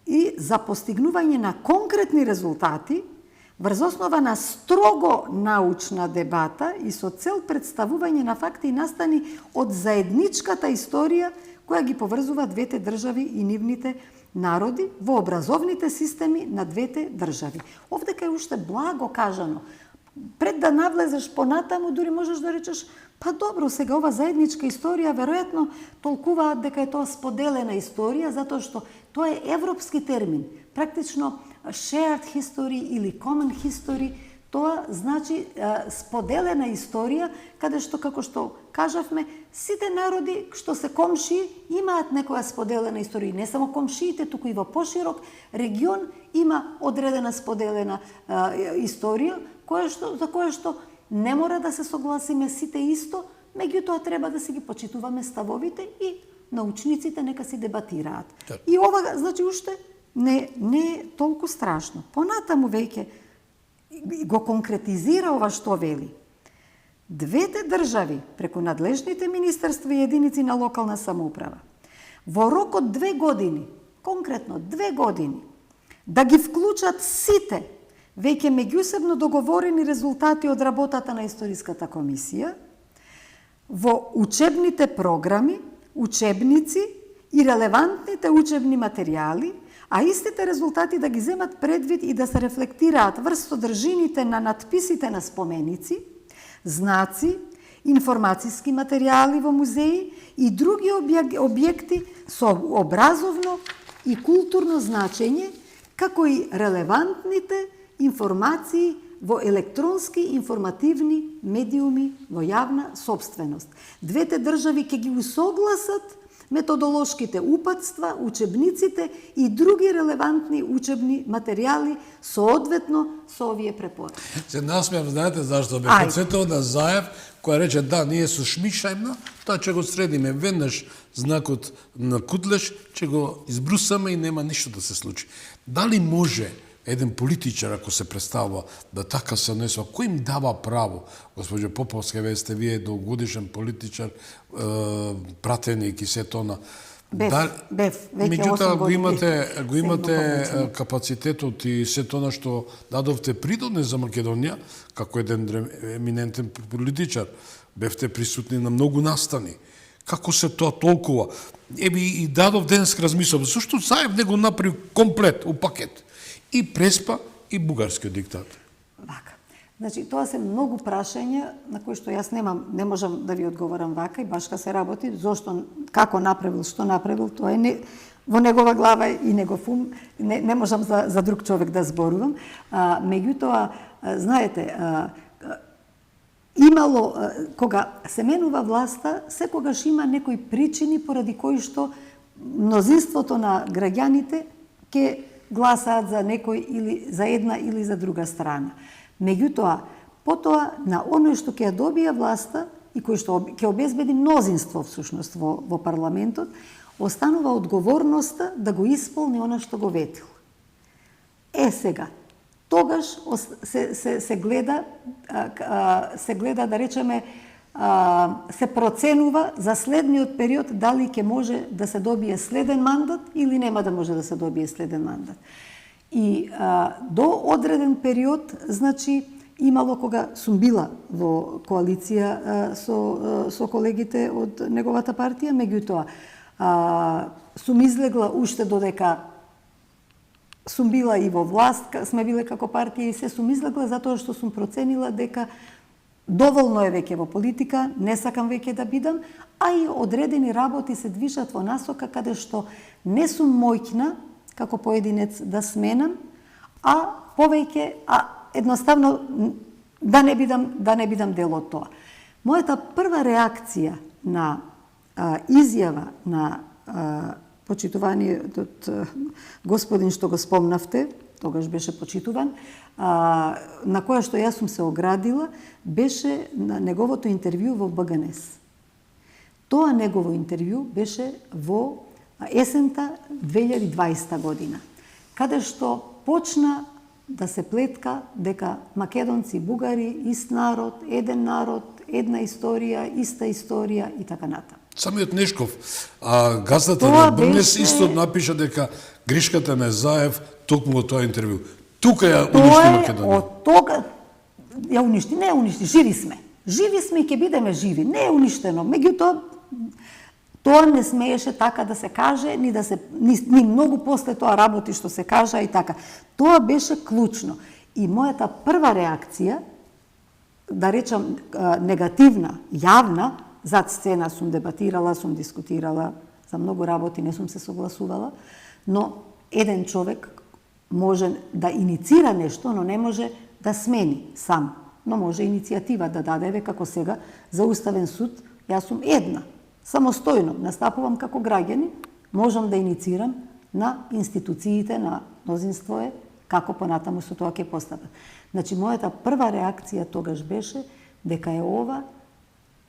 и за постигнување на конкретни резултати врз основа на строго научна дебата и со цел представување на факти и настани од заедничката историја која ги поврзува двете држави и нивните народи во образовните системи на двете држави. Овдека е уште благо кажано. Пред да навлезеш понатаму, дури можеш да речеш, па добро, сега ова заедничка историја, веројатно толкуваат дека е тоа споделена историја, затоа што тоа е европски термин. Практично shared history или common history, тоа значи споделена историја, каде што, како што кажавме, сите народи што се комшии имаат некоја споделена историја. Не само комшиите, туку и во поширок регион има одредена споделена историја, за која што не мора да се согласиме сите исто, меѓутоа треба да си ги почитуваме ставовите и научниците нека си дебатираат. Так. И ова, значи, уште не е толку страшно. Понатаму веќе го конкретизира ова што вели. Двете држави, преку надлежните министерства и единици на локална самоуправа, во рок од 2 години, конкретно 2 години, да ги вклучат сите веќе меѓусебно договорени резултати од работата на историската комисија во учебните програми, учебници и релевантните учебни материјали, а истите резултати да ги земат предвид и да се рефлектираат врз содржините на надписите на споменици, знаци, информациски материјали во музеи и други објекти со образовно и културно значење, како и релевантните информации во електронски информативни медиуми во јавна собственост. Двете држави ќе ги усогласат методолошките упатства, учебниците и други релевантни учебни материјали соодветно со овие препораки. Се насмеам, знаете зашто? Бе подсетил на Заев, која рече, да, ние со шмишајмна, тоа ќе го средиме веднаш знакот на Кутлеш, ќе го избрусаме и нема ништо да се случи. Дали може еден политичар, ако се представува, да така се однесува, кој им дава право, госпоđo Поповска, вие сте вие долгогодишен политичар, пратеник и се тоа. Бев, меѓутоа го имате капацитетот и се тоа што дадовте придодне за Македонија, како еден еминентен политичар. Бевте присутни на многу настани. Како се тоа толкова? И дадов денеска размислам, зашто Заев не го направи комплет, у пакет? И преспа, и бугарскиот диктатор. Вака. Значи, тоа се многу прашања на кои што јас не можам да ви одговорам вака и башка се работи, зошто, како направил, што направил, тоа е во негова глава и негов ум, не можам за друг човек да зборувам. Меѓутоа, знаете, имало, кога се менува власта, секогаш има некои причини поради кои што мнозинството на граѓаните ќе гласаат за некој или за една или за друга страна. Меѓутоа, потоа на оној што ќе ја добија власта и кој што ќе обезбеди мнозинство всушност во парламентот, останува одговорноста да го исполни она што го ветил. Сега, тогаш се гледа да речеме, се проценува за следниот период дали ќе може да се добие следен мандат или нема да може да се добие следен мандат. И до одреден период, значи, имало кога сум била во коалиција со колегите од неговата партија, меѓутоа сум излегла уште додека сум била и во власт, сме биле како партија и се сум излегла затоа што сум проценила дека доволно е веќе во политика, не сакам веќе да бидам, а и одредени работи се движат во насока каде што не сум моќна како поединец да сменам, а повеќе, едноставно да не бидам дел од тоа. Мојата прва реакција на изјава на почитуваниот господин што го спомнавте, тогаш беше почитуван, на која што јас сум се оградила, беше на неговото интервју во БГНС. Тоа негово интервју беше во есента 2020 година, каде што почна да се плетка дека македонци, бугари, ист народ, една историја, иста историја и така натаму. Самиот Нешков, газдата на БНС исто напиша дека грешката на Заев токму во тоа интервју. Тука ја уништи Македонија. Од тога ја уништи, не ја уништи, живи сме. Живи сме и ќе бидеме живи, не е уништено. Меѓутоа, тоа не смееше така да се каже, ни многу после тоа работи што се кажа и така. Тоа беше клучно. И мојата прва реакција, да речам негативна, јавна, зад сцена сум дебатирала, сум дискутирала, за многу работи не сум се согласувала, но еден човек може да иницира нешто, но не може да смени сам. Но може иницијатива да даде, како сега, за Уставен суд, јас сум една, самостојно, настапувам како граѓани, можам да иницирам на институциите, на мнозинство е, како понатаму со тоа ќе постапат. Значи, мојата прва реакција тогаш беше дека е ова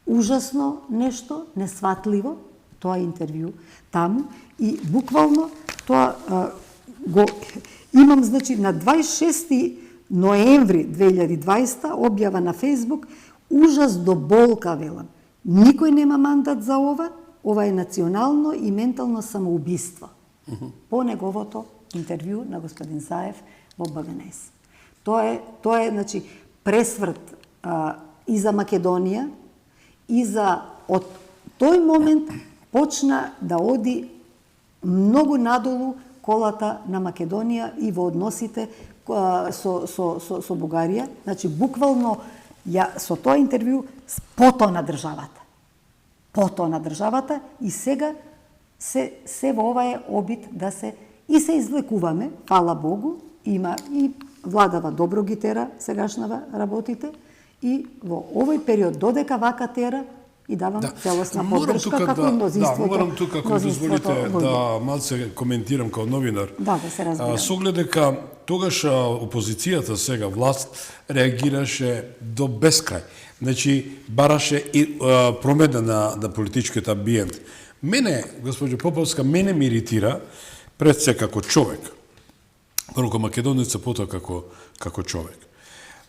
ужасно нешто, несватливо, тоа интервју таму, и буквално тоа го имам, значи, на 26 ноември 2020 објава на Фејсбук, ужас до болка, велам. Никој нема мандат за ова е национално и ментално самоубиство. По неговото интервју на господин Заев во БГНС. Тоа е, значи, пресврт и за Македонија, и за од тој момент почна да оди многу надолу колата на Македонија и во односите со Бугарија. Значи, буквално со тоа интервју потоа на државата. Потоа на државата и сега се во ова е обид да се излекуваме, фала Богу, има и владава добро ги тера сегашнава работите и во овој период додека вака тера и давам целосна поддршка како и мнозинството. Морам тука, ако дозволите, да малце коментирам као новинар. Да се разбирам. Со оглед дека тогаш опозицијата, сега власт, реагираше до бескрај. Значи, бараше и промена на политичкиот амбиент. Мене, госпоѓо Поповска, мене ме иритира пред се како човек. Прво како македонеца, потоа како човек.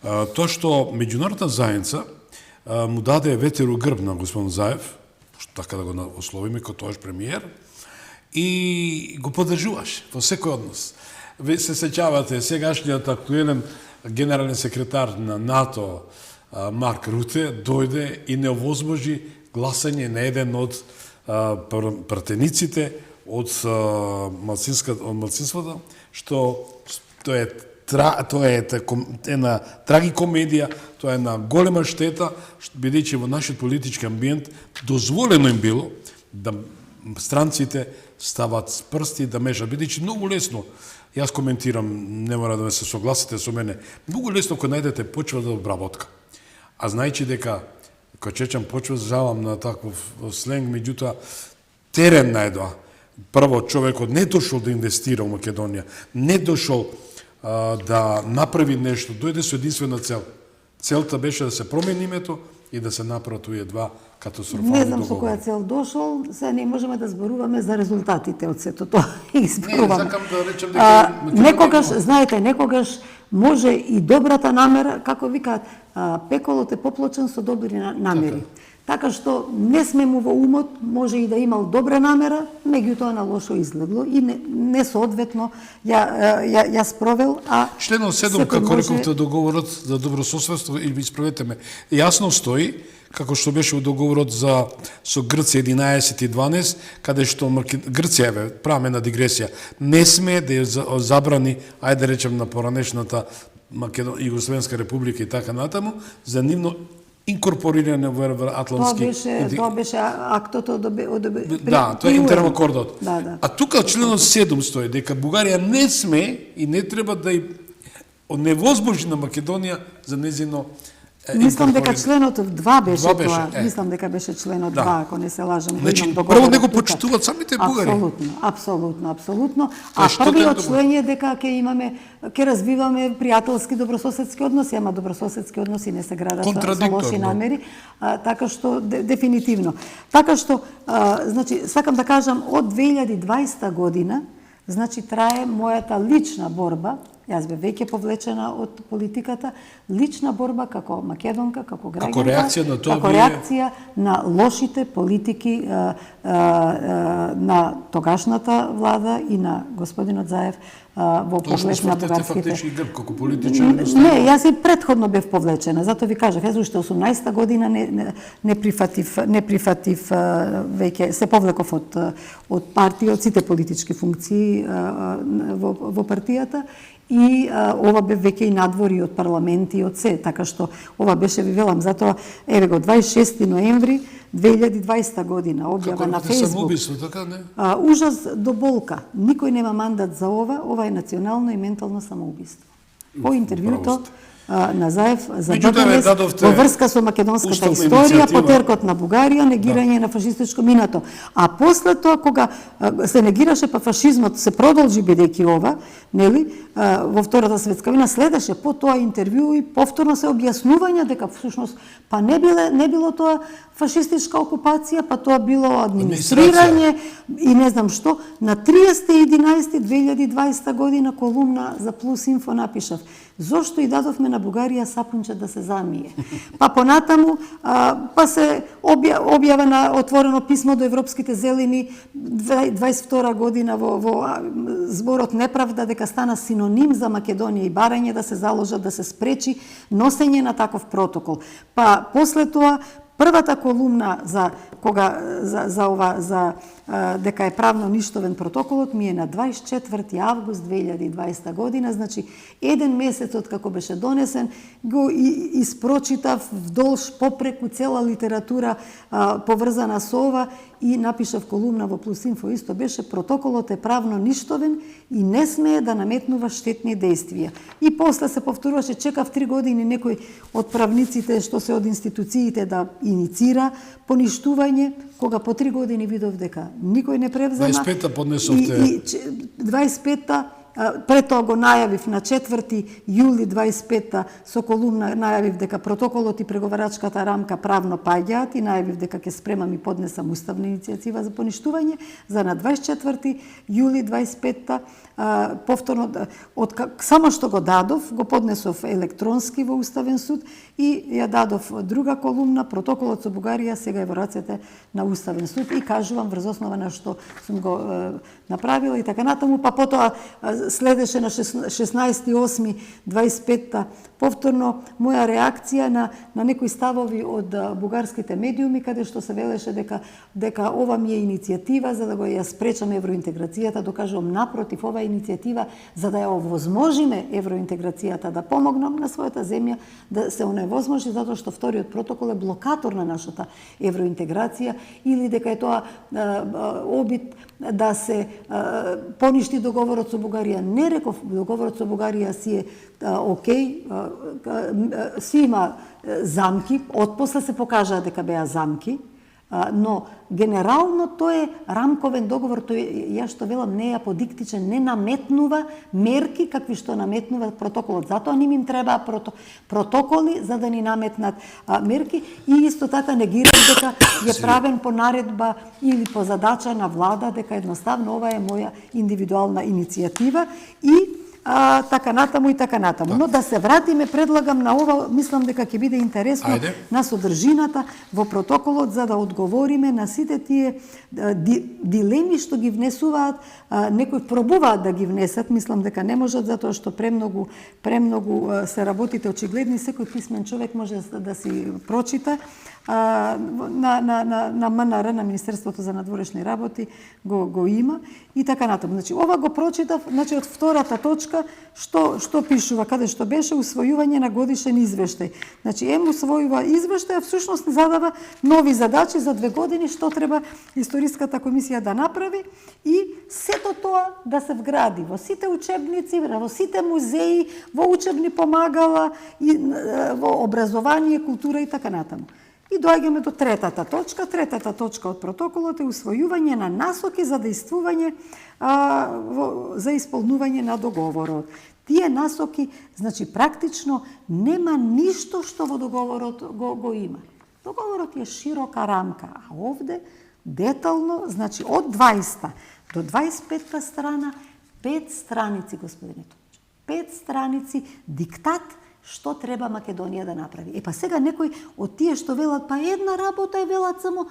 Тоа што меѓународна заедница му даде ветер у грб на господин Заев, така да го ословиме како тоаш премиер, и го поддржуваше во секој однос. Ви се сеќавате, сегашниот актуелен генерален секретар на НАТО Марк Руте дојде и не овозможи гласање на еден од пратениците од малцинството, што тоа е една трагикомедија, тоа е една голема штета, бидејќи во нашиот политички амбиент дозволено им било да странците стават с прсти да мешат, бидејќи многу лесно, јас коментирам, не мора да ме се согласите со мене, многу лесно кога најдете почва да обработка. А знајќи дека, кога чечам почва, жалам на таков сленг, меѓутоа терен најдоа. Прво, човекот не дошол да инвестира во Македонија, не дошол да направи нешто, дојде со единствена цел. Целта беше да се промени името и да се направат овие два катастрофални договори. Не знам со која цел дошол, сега не можеме да зборуваме за резултатите од сето тоа и зборуваме. Не, сакам да речем дека некогаш, знаете, некогаш може и добрата намера, како викаат, пеколот е поплочен со добри намери. Така што не сме му во умот, може и да имал добра намера, меѓутоа на лошо изгледло и несоодветно ја спровел, а Членот 7, како рековте, договорот за добрососедство, и ви исправете ме, јасно стои, како што беше во договорот со Грција 11 и 12, каде што Грција, праваме една дигресија, не смее да ја забрани, ајде да речем на поранешната Југословенска република и така натаму, за нивно инкорпорирање во Евроатлантски. Тоа беше актот од Да, тоа е интеракордот. Да. А тука членот 7 стои дека Бугарија не сме и не треба да не возможи на Македонија за незино Мислам дека членот 2 беше тоа. Беше. Мислам дека беше членот 2, ако не се лажам. Значи, прво него почитуваат самите бугари. Апсолутно. А првиот член е дека ќе развиваме пријателски добрососедски односи, ама добрососедски односи не се градат со лоши намери, така што дефинитивно. Така што, значи, сакам да кажам, од 2020 година, значи, трае мојата лична борба. Јас бев веќе повлечена од политиката, лична борба како македонка, како граѓанка, како реакција на тоа, како реакција на лошите политики на тогашната влада и на господинот Заев во поглед на бугарските. Фактички грб како политичар. Не, јас и претходно бев повлечена, затоа ви кажав, јас уште 18-та година не прифатив веќе се повлеков од партија, од сите политички функции во партијата. И ова бе веќе и надвори од парламент и од се, така што ова беше, ви велам, затоа, еве го, 26 ноември 2020 година, објава на Фејсбук. Така, не? Ужас до болка. Никој нема мандат за ова е национално и ментално самоубиство. По интервјуто на Заев за ДДС во врска со македонската историја, потеркот на Бугарија, негирање на фашистичко минато. А после тоа, кога се негираше па фашизмот, се продолжи бидејќи ова, нели, во Втората светска война, следеше по тоа интервју и повторно се објаснување дека всушност па не било тоа фашистичка окупација, па тоа било администрирање и не знам што. На 30.11.2020 година колумна за Плюс Инфо напишав: зошто и дадовме на Бугарија сапунче да се замие. Па понатаму, па се објава на отворено писмо до Европските зелени 22 година во зборот Неправда, дека стана синоним за Македонија и барање да се заложат да се спречи носење на таков протокол. Па после тоа првата колумна за дека е правно ништовен протоколот ми е на 24 август 2020 година, значи еден месец од како беше донесен, го испрочитав вдолж попреку цела литература поврзана со ова и напишав колумна во Плюс Инфо, исто беше: протоколот е правно ништовен и не смее да наметнува штетни действија. И после се повторуваше, чекав 3 години некој од правниците што се од институциите да иницира поништување, кога по 3 години видов дека никој не превзема. 25-та поднесовте. 25-та, пред тоа го најавив на 4 јули 25-та со колумна, најавив дека протоколот и преговарачката рамка правно паѓаат и најавив дека ќе спремам и поднесам уставна иницијатива за поништување. За на 24 јули 25-та повторно, само што го дадов, го поднесов електронски во Уставен суд и ја дадов друга колумна: протоколот со Бугарија сега е во рацете на Уставен суд, и кажувам врз основа на што сум го направила и така натаму. Па потоа следеше на 16.8.25 повторно моја реакција на некои ставови од бугарските медиуми, каде што се велеше дека ова ми е иницијатива за да го ја спречам евроинтеграцијата. Докажувам напротив, ова е иницијатива за да ја овозможиме евроинтеграцијата, да помогнам на својата земја да се оневозможи, затоа што вториот протокол е блокатор на нашата евроинтеграција, или дека е тоа обид да се поништи договорот со Бугарија. Не реков, договорот со Бугарија си е окей, си има замки, отпосле се покажаа дека беа замки, но генерално тој е рамковен договор, тој, ја што велам, не е аподиктичен, не наметнува мерки какви што наметнува протоколот. Затоа ним им треба протоколи за да ни наметнат мерки, и исто така негирам дека е правен по наредба или по задача на влада, дека едноставно ова е моја индивидуална иницијатива и така натаму и така натаму. Но да се вратиме, предлагам на ова, мислам дека ќе биде интересно на содржината во протоколот, за да одговориме на сите тие дилеми што ги внесуваат, некои пробуваат да ги внесат, мислам дека не можат затоа што премногу се работите очигледни, секој писмен човек може да си прочита. На МНР, на Министерството за надворешни работи, го има и така натаму. Значи, ова го прочитав, значи од втората точка, што пишува, каде што беше усвојување на годишен извештај. Значи, усвојува извештај, а всушност задава нови задачи за 2 години, што треба Историската комисија да направи и сето тоа да се вгради во сите учебници, во сите музеи, во учебни помагала, и во образование, култура и така натаму. И доаѓаме до третата точка. Третата точка од протоколот е усвојување на насоки за действување за исполнување на договорот. Тие насоки, значи практично нема ништо што во договорот го има. Договорот е широка рамка, а овде детално, значи од 20 до 25 страна, 5 страници, господине Томче. 5 страници диктат што треба Македонија да направи. Па сега некои од тие што велат, па една работа е, велат само,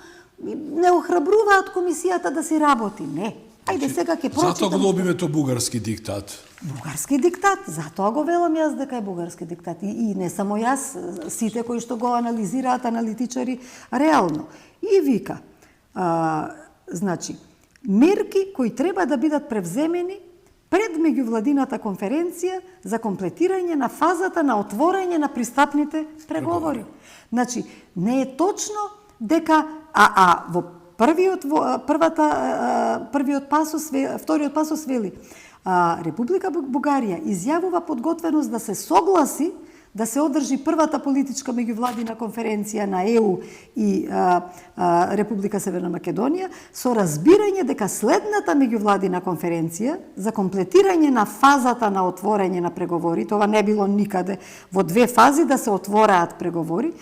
не охрабруваат комисијата да си работи. Не. Ајде сега ќе прочитам. Затоа го добиме то бугарски диктат. Бугарски диктат, затоа го велам јас дека е бугарски диктат. И не само јас, сите кои што го анализираат аналитичари реално. И вика, значи, мерки кои треба да бидат превземени пред меѓувладината конференција за комплетирање на фазата на отворање на пристапните преговори. Значи, не е точно дека во вториот пасос вели Република Бугарија изјавува подготвеност да се согласи да се одржи првата политичка меѓувладина конференција на ЕУ и Република Северна Македонија со разбирање дека следната меѓувладина конференција за комплетирање на фазата на отворање на преговори, това не било никаде во 2 фази да се отвораат преговори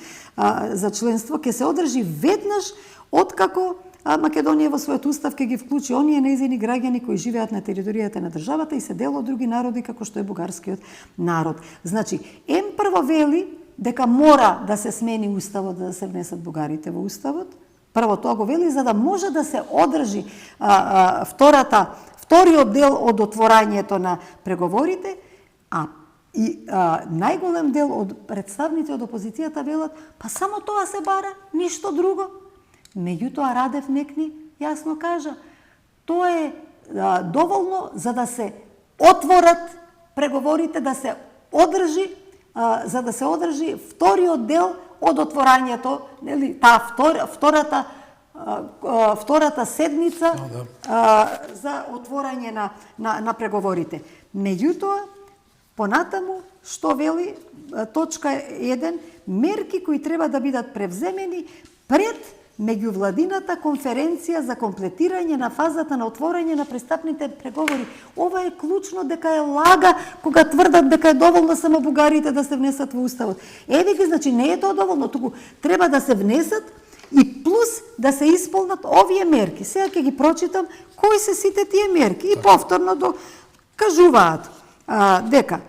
за членство, ќе се одржи веднаш откако Македонија во својот устав ќе ги вклучи оние нејзини граѓани кои живеат на територијата на државата и се дел од други народи како што е бугарскиот народ. Значи, прво вели дека мора да се смени уставот, да се внесат бугарите во уставот. Прво тоа го вели за да може да се одржи вториот дел од отворањето на преговорите, и најголем дел од представниците од опозицијата велат, па само тоа се бара, ништо друго. Меѓутоа Радев Некни јасно кажа, тоа е доволно за да се отворат преговорите, да се одржи, за да се одржи вториот дел од отворањето, нели, таа втората седмица за отворање на преговорите. Меѓутоа, понатаму, што вели точка 1, мерки кои треба да бидат превземени пред меѓувладината конференција за комплетирање на фазата на отворање на пристапните преговори. Ова е клучно, дека е лага кога тврдат дека е доволно само бугарите да се внесат во уставот. Еве ги, значи не е тоа доволно, туку треба да се внесат и плюс да се исполнат овие мерки. Сега ќе ги прочитам кои се сите тие мерки и повторно кажуваат дека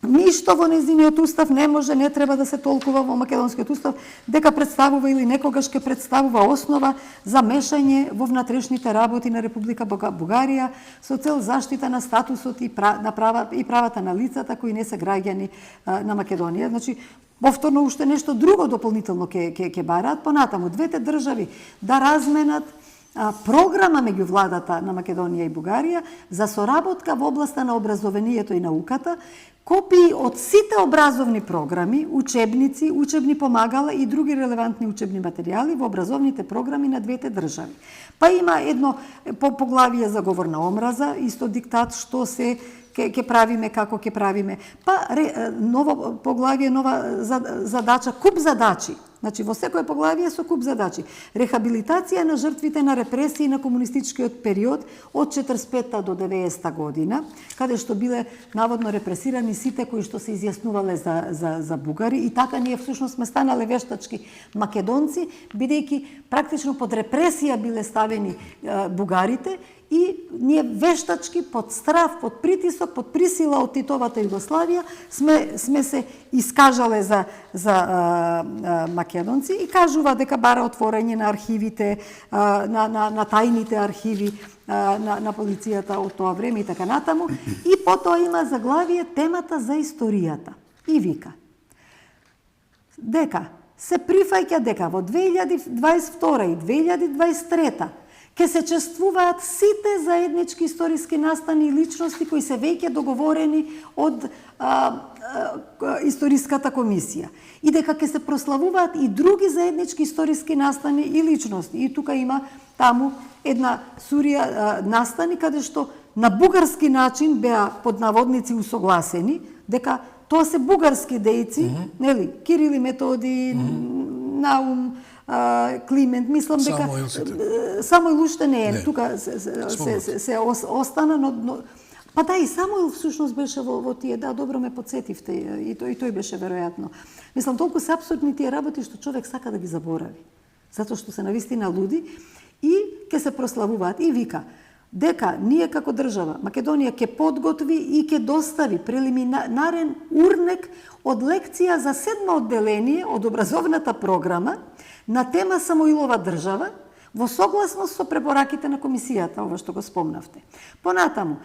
ништо во нејзиниот устав не може, не треба да се толкува во македонскиот устав, дека представува или некогаш ќе представува основа за мешање во внатрешните работи на Република Бугарија со цел заштита на статусот и правата на лицата кои не се граѓани на Македонија. Значи, повторно уште нешто друго дополнително ќе бараат понатаму. Двете држави да разменат програма меѓу владата на Македонија и Бугарија за соработка во областа на образованието и науката, копии од сите образовни програми, учебници, учебни помагала и други релевантни учебни материјали во образовните програми на двете држави. Па има едно поглавие за говор на омраза, исто диктат што се ќе правиме, како ќе правиме. Па ново поглавие, нова задача, куп задачи. Значи, во секое поглавие со куп задачи. Рехабилитација на жртвите на репресии на комунистичкиот период од 45-та до 90-та година, каде што биле наводно репресирани сите кои што се изјаснувале за бугари, и така ние всушност сме станале вештачки македонци, бидејќи практично под репресија биле ставени бугарите и ние вештачки, под страв, под притисок, под присила од Титовата Југославија сме се искажале за македонци и кажува дека бара отворање на архивите, на тајните архиви на полицијата од тоа време и така натаму. И потоа има заглавие темата за историјата. И вика дека се прифаќа дека во 2022 и 2023 ќе се чествуваат сите заеднички историски настани и личности кои се веќе договорени од Историската комисија. И дека ќе се прославуваат и други заеднички историски настани и личности. И тука има таму една сурија настани каде што на бугарски начин беа под наводници усогласени дека тоа се бугарски дејци, нели, Кирил и Методи, Наум, Климент, мислам дека Самоил уште не е, тука се остана, но па да, и Самоил всушност беше во тие, да, добро ме подсетивте, и тој беше веројатно. Мислам, толку се апсурдни тие работи што човек сака да ги заборави, затоа што се навистина луди и ќе се прославуваат. И вика дека ние како држава, Македонија ќе подготви и ќе достави прелиминарен урнек од лекција за 7 одделение од образовната програма на тема Самоилова држава, во согласност со препораките на комисијата, ова што го спомнавте. Понатаму,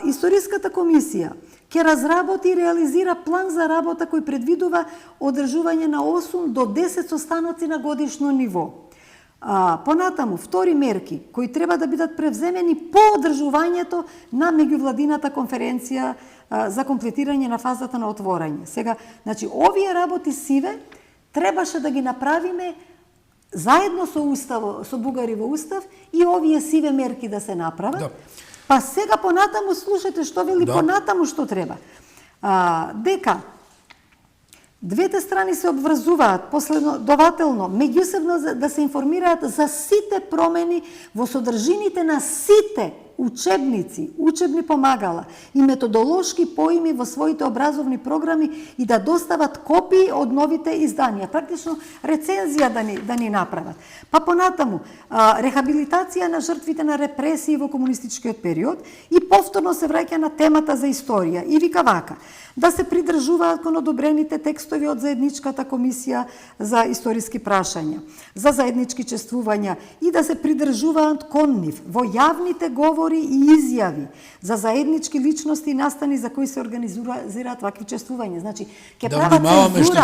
Историската комисија ќе разработи и реализира план за работа кој предвидува одржување на 8 до 10 состаноци на годишно ниво. Понатаму, втори мерки кои треба да бидат превземени по одржувањето на меѓувладината конференција за комплетирање на фазата на отворање. Сега, значи, овие работи сиве требаше да ги направиме заедно со Уставо, со Бугари во Устав и овие сиве мерки да се направат. Да. Па сега понатаму, слушате што вели понатаму што треба. Дека двете страни се обврзуваат последователно, меѓусебно да се информираат за сите промени во содржините на сите учебници, учебни помагала и методолошки поими во своите образовни програми и да достават копии од новите изданија, практично рецензија да ни направат. Па понатаму, рехабилитација на жртвите на репресии во комунистичкиот период и повторно се враќа на темата за историја и вика вака: да се придржуваат кон одобрените текстови од заедничката комисија за историски прашања, за заеднички чествувања и да се придржуваат кон нив во јавните говори и изјави за заеднички личности и настани за кои се организираат вакви чествувања. Значи, ќе прават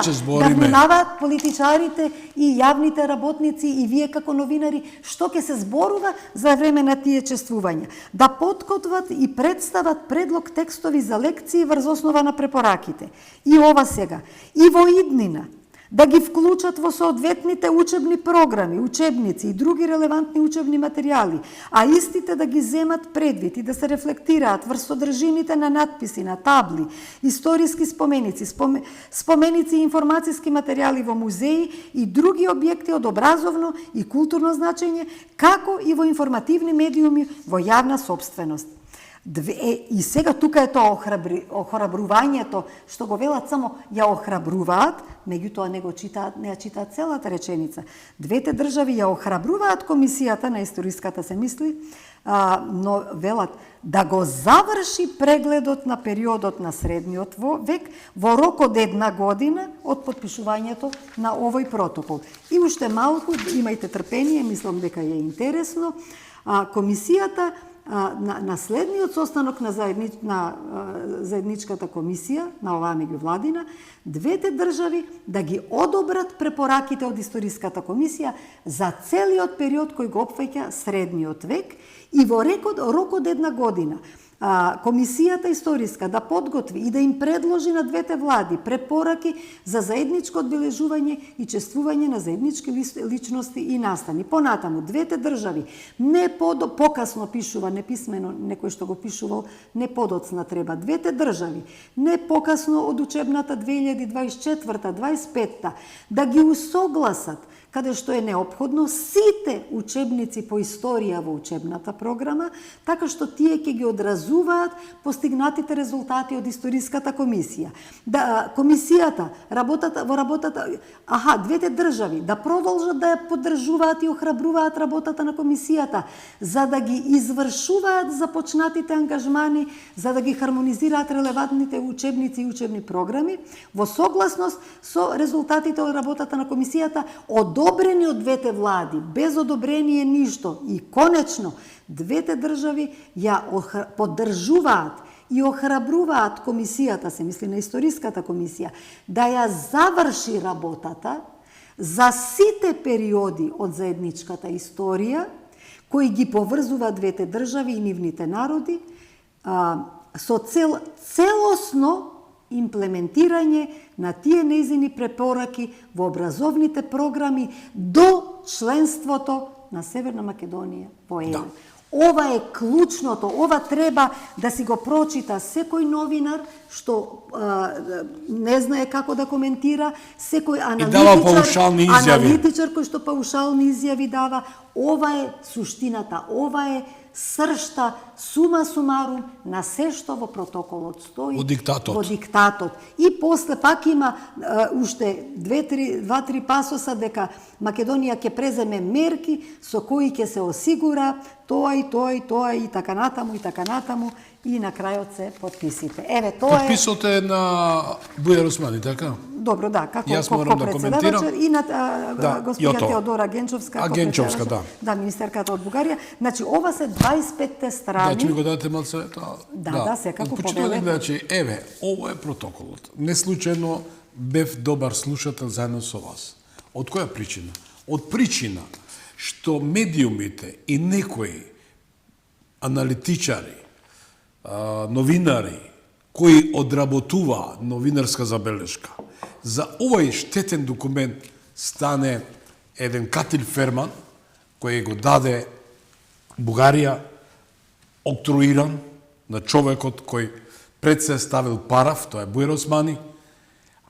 цензура, да внимаваат политичарите и јавните работници и вие како новинари што ќе се зборува за време на тие чествувања. Да подкотват и представат предлог текстови за лекции врз основа на препораките. И ова сега, и во иднина, да ги вклучат во соодветните учебни програми, учебници и други релевантни учебни материјали, а истите да ги земат предвид и да се рефлектираат врз содржините на надписи, на табли, историски споменици, споменици и информацијски материјали во музеи и други објекти од образовно и културно значење, како и во информативни медиуми во јавна собственост. И сега тука е тоа охрабрувањето, што го велат само ја охрабруваат, меѓутоа не ја читаат целата реченица. Двете држави ја охрабруваат комисијата на историската се мисли, но велат да го заврши прегледот на периодот на средниот век во рок од 1 година од подпишувањето на овој протокол. И уште малку, имајте трпение, мислам дека е интересно, комисијата на следниот состанок на заедничката комисија, на оваа меѓувладина, двете држави да ги одобрат препораките од Историската комисија за целиот период кој го опфаќа средниот век и во рок од 1 година комисијата историска да подготви и да им предложи на двете влади препораки за заедничко одбележување и чествување на заеднички личности и настани. Понатаму, двете држави не покасно пишува, не писмено, некој што го пишувал, не подоцна треба. Двете држави не покасно од учебната 2024-2025 да ги усогласат каде што е неопходно сите учебници по историја во учебната програма, така што тие ќе ги одразуваат постигнатите резултати од историската комисија. Да комисијата двете држави да продолжат да ја поддржуваат и охрабруваат работата на комисијата за да ги извршуваат започнатите ангажмани, за да ги хармонизираат релевантните учебници и учебни програми во согласност со резултатите од работата на комисијата, одобрени од двете влади, без одобрение ништо. И конечно, двете држави ја поддржуваат и охрабруваат комисијата, се мисли на историската комисија, да ја заврши работата за сите периоди од заедничката историја, кои ги поврзува двете држави и нивните народи, со цел целосно имплементирање на тие нејзини препораки во образовните програми до членството на Северна Македонија во ЕУ. Да. Ова е клучното, ова треба да си го прочита секој новинар што не знае како да коментира, секој аналитичар кој што паушални изјави дава. Ова е суштината, ова е сршта, сума сумарум на се што во протоколот стои во диктатот. И после пак има уште 2-3 пасоса дека Македонија ќе преземе мерки со кои ќе се осигура тоа и така натаму и на крајот се подписите. Еве тоа е. Подписот е на Бујар Османи, така? Добро, да, како председавач и на господја Теодора Генчовска, да, министерката од Бугарија. Значи ова се 25-те страни. Да, ќе ми го дадете малце тоа. Да, секако повеле. Значи, еве, ово е протоколот. Не случајно бев добар слушател заедно со вас. Од која причина? Од причина што медиумите и некои аналитичари, новинари кои одработува новинарска забелешка за овој штетен документ стане еден Катил Ферман кој го даде Бугарија октруиран на човекот кој пред се ставил параф, тоа е Бујар Османи,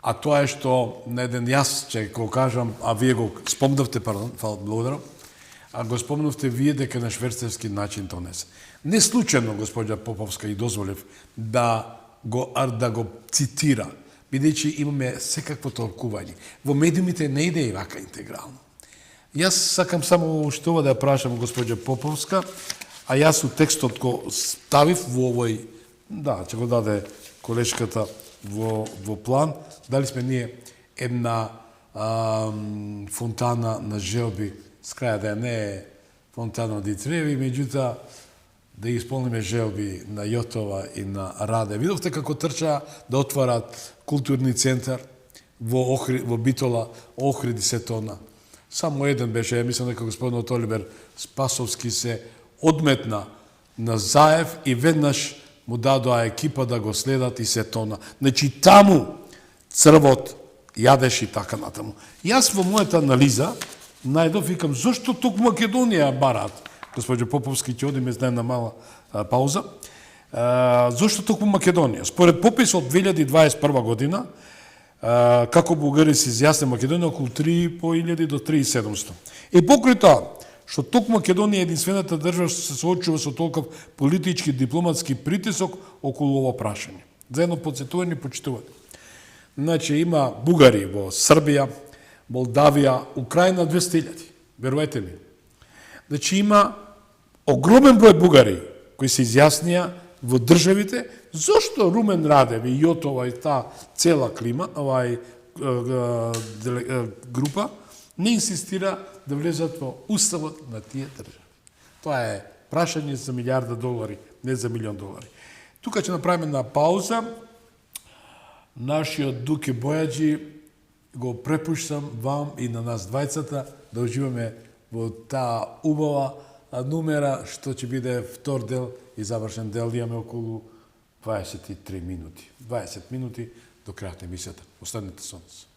а тоа е што на еден јас ќе го кажам, а вие го спомнавте, благодарам, а го спомнавте вие дека на шверцерски начин тоа не се. Не случајно, госпоѓа Поповска, и дозволив да го цитира, бидејќи имаме секакво толкување. Во медиумите не иде и вака интегрално. Јас сакам само што ова да ја прашам госпоѓа Поповска, а јас у текстот го ставив во овој, да, ќе го даде колешката во план, дали сме ние една фонтана на желби, с краја да не е фонтана ди треви, меѓутоа да исполниме желби на Јотова и на Раде. Видовте како трчаа да отварат културни центар во Битола, Охрид и Сетона. Само еден беше, ја мислам дека господинот Олибер Спасовски се одметна на Заев и веднаш му дадоа екипа да го следат и Сетона. Значи таму црвот јадеше и така натаму. Јас во мојата анализа најдов, викам, зошто тук Македонија барат? Господјо Поповски, ќе одиме за една мала пауза. Зошто токму Македонија? Според попис од 2021 година, како бугари се изјасне Македонија, околу 3.500 до 3.700. И покрај тоа, што токму Македонија е единствената држава што се соочува со толков политички и дипломатски притисок околу ова прашање. За едно подсетување и почитување. Значи, има бугари во Србија, Молдавија, Украина 200.000. Верувајте ми. Значи, има огромен број бугари кои се изјаснија во државите, зошто Румен Радев и Јотова и таа цела клима, група, не инсистира да влезат во уставот на тие држави. Тоа е прашање за $1.000.000, не за $1.000.000. Тука ќе направиме една пауза. Нашиот Дуке Бојаджи го препуштам вам и на нас двајцата да уживаме во таа убава нумера, што ќе биде втор дел и завршен дел. Имаме околу 23 минути. 20 минути до крајот на емисијата. Останете со нас.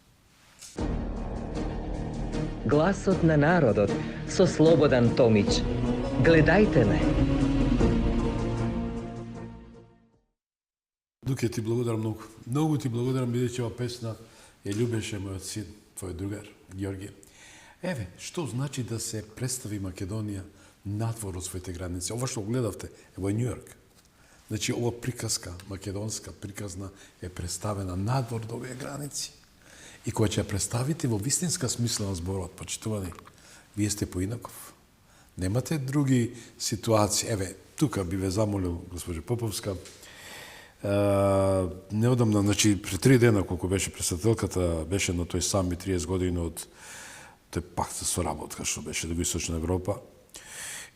Гласот на народот со Слободан Томич. Гледајте ме. Дуке, ти благодарам многу. Многу ти благодарам, бидејќи ова песна ја љубеше мојот син, твој другар, Ѓорги. Еве, што значи да се представи Македонија надвор од своите граници? Ова што гледавте е во Њујорк. Значи, ова приказка, македонска приказна, е представена надвор од овие граници. И кога ќе ја представите во вистинска смисла на зборот, почитувани, вие сте поинаков. Немате други ситуации. Еве, тука би ве замолил, госпожа Поповска, неодамна, значи, пред 3 дена, колку беше председателката, беше на тој самит 30 години од тој пакт за соработка, што беше до Источна Европа,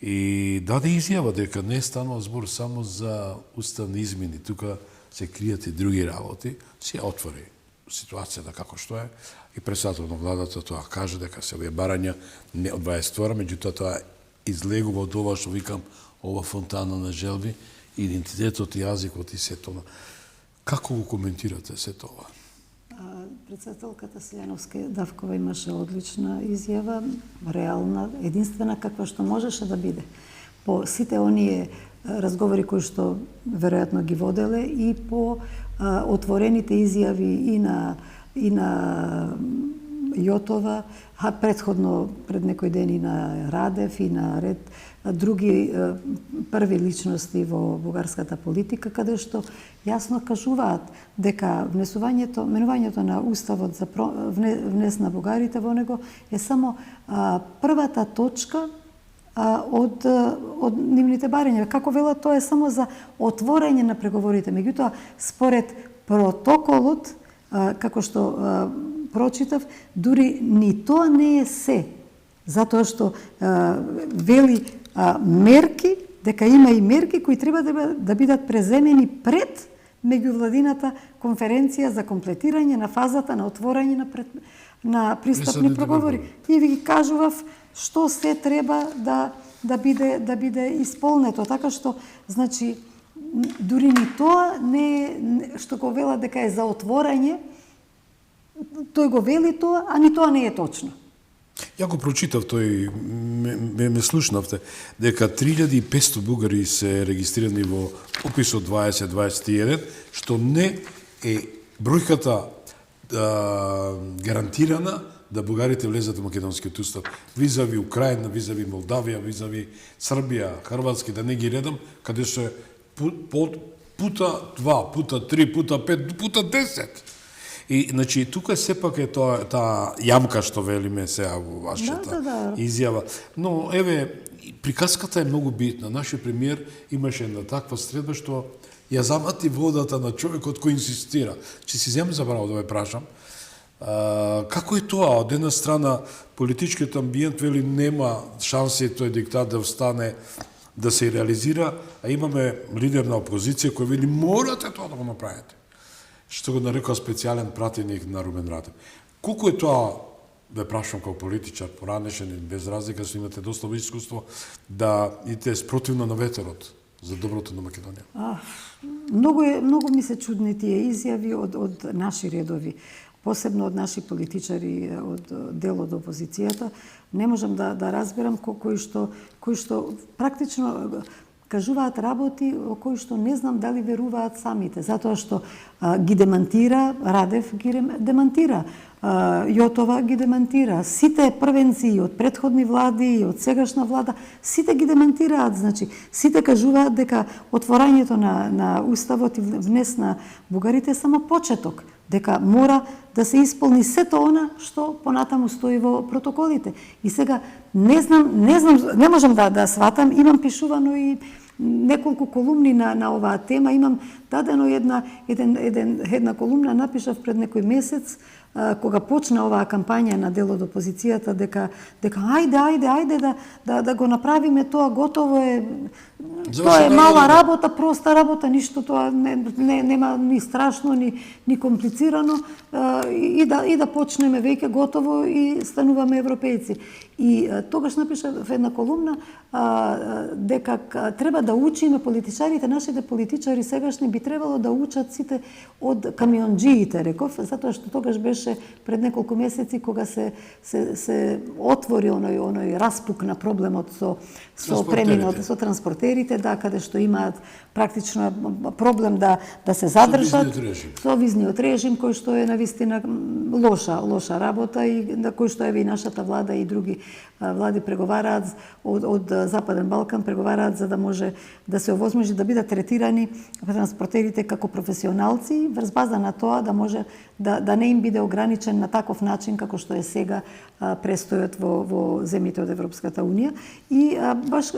и даде изјава дека не станува збор само за уставни измени, тука се кријат и други работи, се отвори ситуацијата како што е, и председател на владата тоа каже дека се овие барања не од 22, меѓутоа тоа излегува од ова што викам, ова фонтана на желби, идентитетот и јазикот и се тоа. Како го коментирате се тоа? Председателката Силјановска Давкова имаше одлична изјава, реална, единствена каква што можеше да биде. По сите оние разговори кои што веројатно ги воделе и по отворените изјави и на Јотова, а предходно пред некој ден и на Радев и на ред други први личности во бугарската политика, каде што јасно кажуваат дека менувањето на уставот за внес на бугарите во него е само првата точка од нивните барања. Како велат, тоа е само за отворање на преговорите. Меѓутоа, според протоколот, како што прочитав, дури ни тоа не е се, затоа што вели мерки, дека има и мерки кои треба да бидат преземени пред меѓувладината конференција за комплетирање на фазата на отворање на пристапни преговори. И ви ги кажував што се треба да биде исполнето, така што, значи, дури ни тоа не што го вела дека е за отворање, тој го вели тоа, а ни тоа не е точно. Ја го прочитав тој, ме слушнавте, дека 3500 бугари се регистрирани во описот 2021, што не е бројката гарантирана да бугарите влезат во македонскиот устав. Визави Украина, визави Молдавија, визави Србија, Хрватски, да не ги редам, каде што е пута 2, пута 3, пута 5, пута 10. И, значи, тука сепак е таа јамка што велиме сега во вашата изјава. Но, еве, приказката е многу битна. Нашиот премиер имаше една таква средба што ја замати водата на човекот кој инсистира. Че си земам за право да ме прашам, како е тоа? Од една страна, политичкиот амбиент вели нема шанси тој диктат да встане, да се реализира, а имаме лидер на опозиција кој вели морате тоа да го направите. Што го нарекува специјален пратеник на Румен Радев. Колку е тоа, да прашам како политичар, поранешен и без разлика, што имате доста искуство, да идете спротивно на ветерот за доброто на Македонија? Многу ми се чудни тие изјави од наши редови, посебно од наши политичари, од дел од опозицијата. Не можам да разберам кои што практично кажуваат работи о кои што не знам дали веруваат самите, затоа што ги демантира, Радев ги демантира, Јотова ги демантира, сите првенци од предходни влади и од сегашна влада, сите ги демантираат, значи, сите кажуваат дека отворањето на уставот и внес на бугарите е само почеток, дека мора да се исполни сето она што понатаму стои во протоколите. И сега не можам да сватам, имам пишувано и неколку колумни на оваа тема, имам дадено една колумна, напишав пред некој месец, кога почна оваа кампања на дел од опозицијата, дека ајде да го направиме тоа, готово е, тоа е мала работа, проста работа, ништо тоа нема ни страшно, ни комплицирано, и да почнеме веќе готово и стануваме европејци. И тогаш напишав една колумна дека треба да учиме политичарите, нашите политичари сегашни би требало да учат сите од камионџиите, реков, затоа што тогаш беше пред неколку месеци кога се отвори оној распук на проблемот со преминот, со транспортерите, да, каде што имаат практично проблем да се задржат со визниот режим, кој што е навистина лоша работа и на кој што еве и нашата влада и други влади преговараат од Западен Балкан, преговараат за да може да се овозможи да бидат третирани транспортерите како професионалци врз база на тоа да може да не им биде ограничен на таков начин како што е сега престојот во земјите од Европската унија. И баш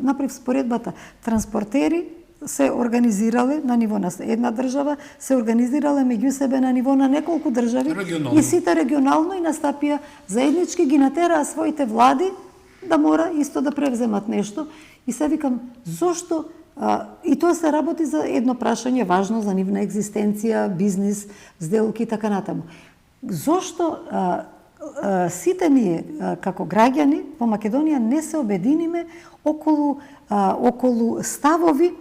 направив споредбата. Транспортери се организирале на ниво на една држава, се организирале меѓу себе на ниво на неколку држави регионално. И сите регионално и настапија заеднички ги натераа своите влади да мора исто да превземат нешто. И се викам, зошто и тоа се работи за едно прашање важно за нивна екзистенција, бизнис, сделки и така натаму. Зошто сите ние како граѓани во Македонија не се обединиме околу ставови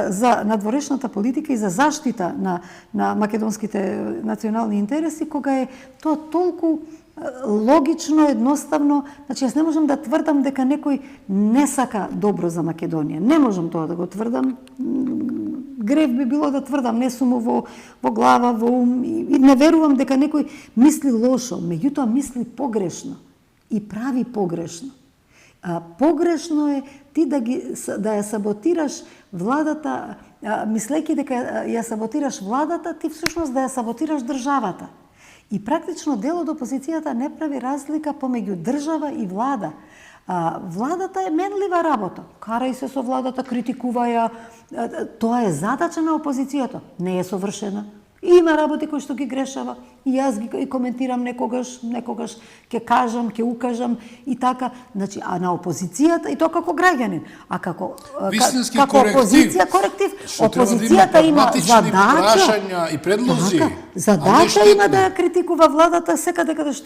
за надворешната политика и за заштита на македонските национални интереси, кога е тоа толку логично, едноставно. Значи, јас не можам да тврдам дека некој не сака добро за Македонија. Не можам тоа да го тврдам. Грев би било да тврдам, не сум во глава, во ум и не верувам дека некој мисли лошо, меѓутоа мисли погрешно и прави погрешно. Погрешно е ти да ја саботираш владата, мислејќи дека ја саботираш владата, ти всушност да ја саботираш државата. И практично дел од опозицијата не прави разлика помеѓу држава и влада. Владата е менлива работа. Карај се со владата, критикувај ја. Тоа е задача на опозицијата. Не е совршена. Има работи кои што ги грешава. И јас ги коментирам некогаш ќе кажам, ќе укажам и така. Значи, а на опозицијата, и тоа како граѓанин, а како опозиција коректив, опозицијата има задача и предлози. Задача има да ја критикува владата секаде каде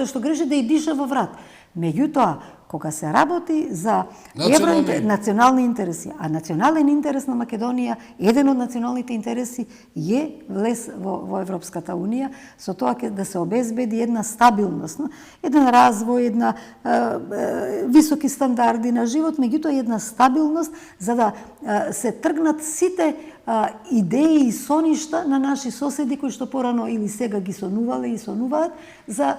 што греши, да ја диша во врат. Меѓутоа, кога се работи за национални интереси, а национален интерес на Македонија, еден од националните интереси е влез во Европската унија, со тоа ќе да се обезбеди една стабилност, еден развој, една високи стандарди на живот, меѓутоа една стабилност за да се тргнат сите идеи и соништа на наши соседи кои што порано или сега ги сонувале и сонуваат за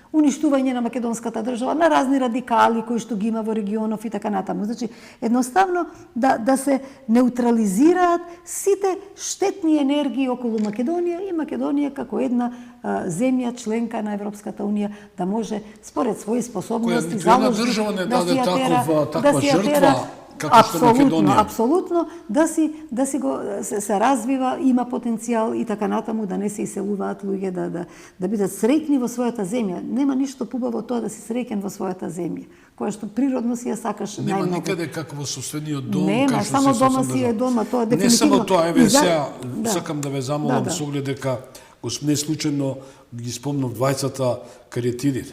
уништување на македонската држава, на разни радикали кои што ги има во регионов и така натаму. Значи, едноставно да се неутрализираат сите штетни енергии околу Македонија и Македонија како една земја членка на Европската унија да може според своји способности заложи да си таква жртва како што Македонија. Апсолутно, да си го се развива, има потенцијал и така натаму, да не се иселуваат луѓе, да бидат среќни во својата земја. Нема ништо побаво тоа да си среќен во својата земја, која што природно си ја сакаш најмногу. Нема никаде како во соседниот дом, нема, само дома си е дома, тоа дефинитивно. Не само тоа, еве сега сакам да ве замолам со оглед дека не случајно ги спомнав двајцата кариетиди,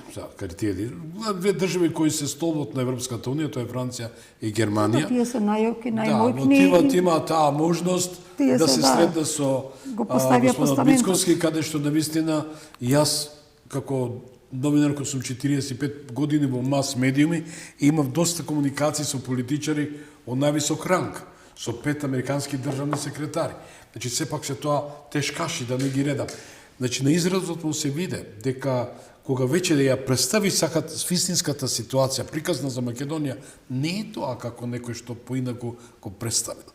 две држави кои се столбот на Европската унија, тоа е Франција и Германија. Тие се најоки, најмоćни. Да, но тие таа можност да се сретне со господинот Мицковски, каде што навистина јас како новинар кој сум 45 години во мас медиуми и имав доста комуникации со политичари од највисок ранг, со 5 американски државни секретари. Значи, сепак се тоа тешкаши, да не ги редам. Значи, на изразот му се виде дека кога веќе да ја представи сакат вистинската ситуација, приказна за Македонија, не е тоа како некој што поинаку го представил.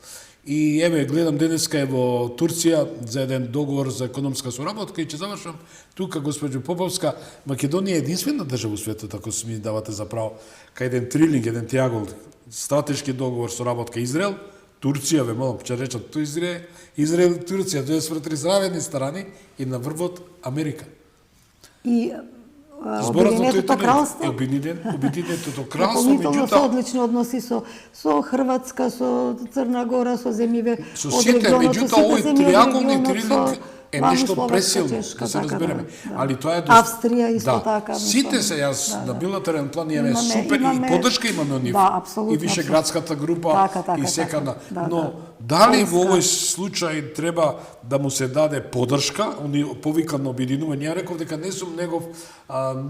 И еве, гледам денеска е во Турција за еден договор за економска соработка и ќе завршам тука, госпоѓо Поповска. Македонија е единствена држава во светот, ако ми давате за право, кај еден трилинг, еден триагол, стратешки договор соработка Израел, Турција, ве молам, ќе речат Израел и Турција, тоа се разравени страни и на врвот Америка. И Обединетото кралство. Обединетото кралство, меѓутоа со одлични односи со Хрватска, со Црна Гора, со земјиве од регионот, меѓутоа овој триаголни трилинг е нешто пресилно, да се разбереме. Али тоа е Австрија исто така. Сите се јас на билатерален план имаме супер и поддршка имаме од нив. И Вишеградската група и секада. Но дали во овој случај треба да му се даде поддршка, повикан на обединување? Ја реков дека не сум негов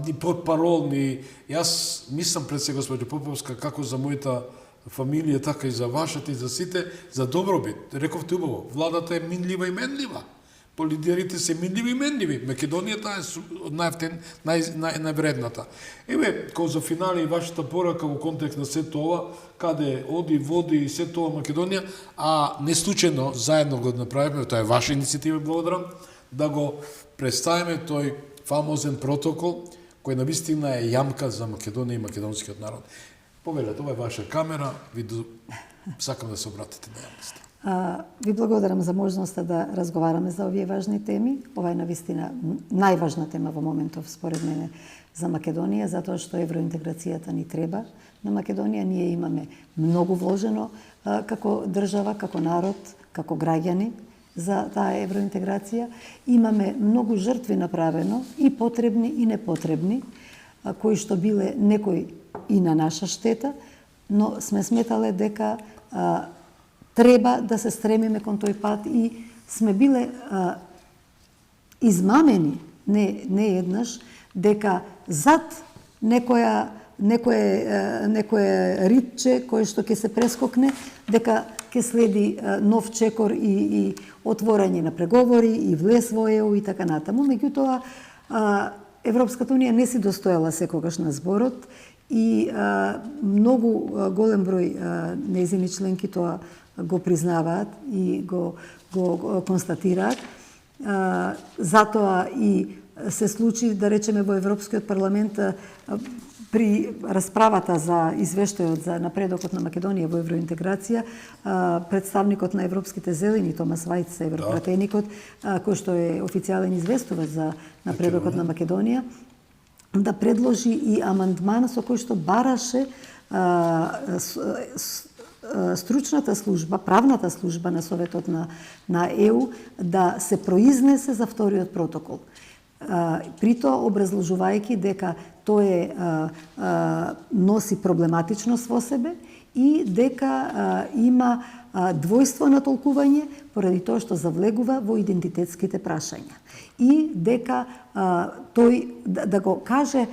ни портпарол, ни јас мислам пред се, госпоѓо Поповска, како за мојата фамилија, така и за вашата и за сите, за добробит. Рековте убаво, владата е минлива и менлива. лидерите се минливи и менливи. Македонијата е највредната. Еве, кога за финале и вашата порака во контекст на сето ова, каде оди, води и сето ова Македонија, а не случајно заедно го направиме, тоа е ваша иницијатива, благодарам, да го представиме тој фамозен протокол, кој навистина е јамка за Македонија и македонскиот народ. Повелете, ова е ваша камера, сакам да се обратите на јавноста. Ви благодарам за можноста да разговараме за овие важни теми. Ова е навистина најважна тема во моментов, според мене, за Македонија, затоа што евроинтеграцијата ни треба. На Македонија ние имаме многу вложено како држава, како народ, како граѓани за таа евроинтеграција. Имаме многу жртви направено, и потребни и непотребни, кои што биле некои и на наша штета, но сме сметале дека треба да се стремиме кон тој пат и сме биле измамени не еднаш дека зад некое ритче кое што ќе се прескокне, дека ќе следи нов чекор и отворање на преговори и влез во ЕУ и така натаму. Меѓутоа, Европската унија не си достоела секогаш на зборот и многу голем број нејзини членки тоа го признаваат и го констатираат. Затоа и се случи, да речеме, во Европскиот парламент при расправата за извештајот за напредокот на Македонија во евроинтеграција, представникот на Европските зелени Томас Вајц, европратеникот, кој што е официјален известувач за напредокот на Македонија, да предложи и амандман со кој што бараше стручната служба, правната служба на Советот на ЕУ да се произнесе за вториот протокол. При тоа образложувајќи дека тој носи проблематичност во себе и дека има двојство на толкување поради тоа што завлегува во идентитетските прашања. И дека тој да го каже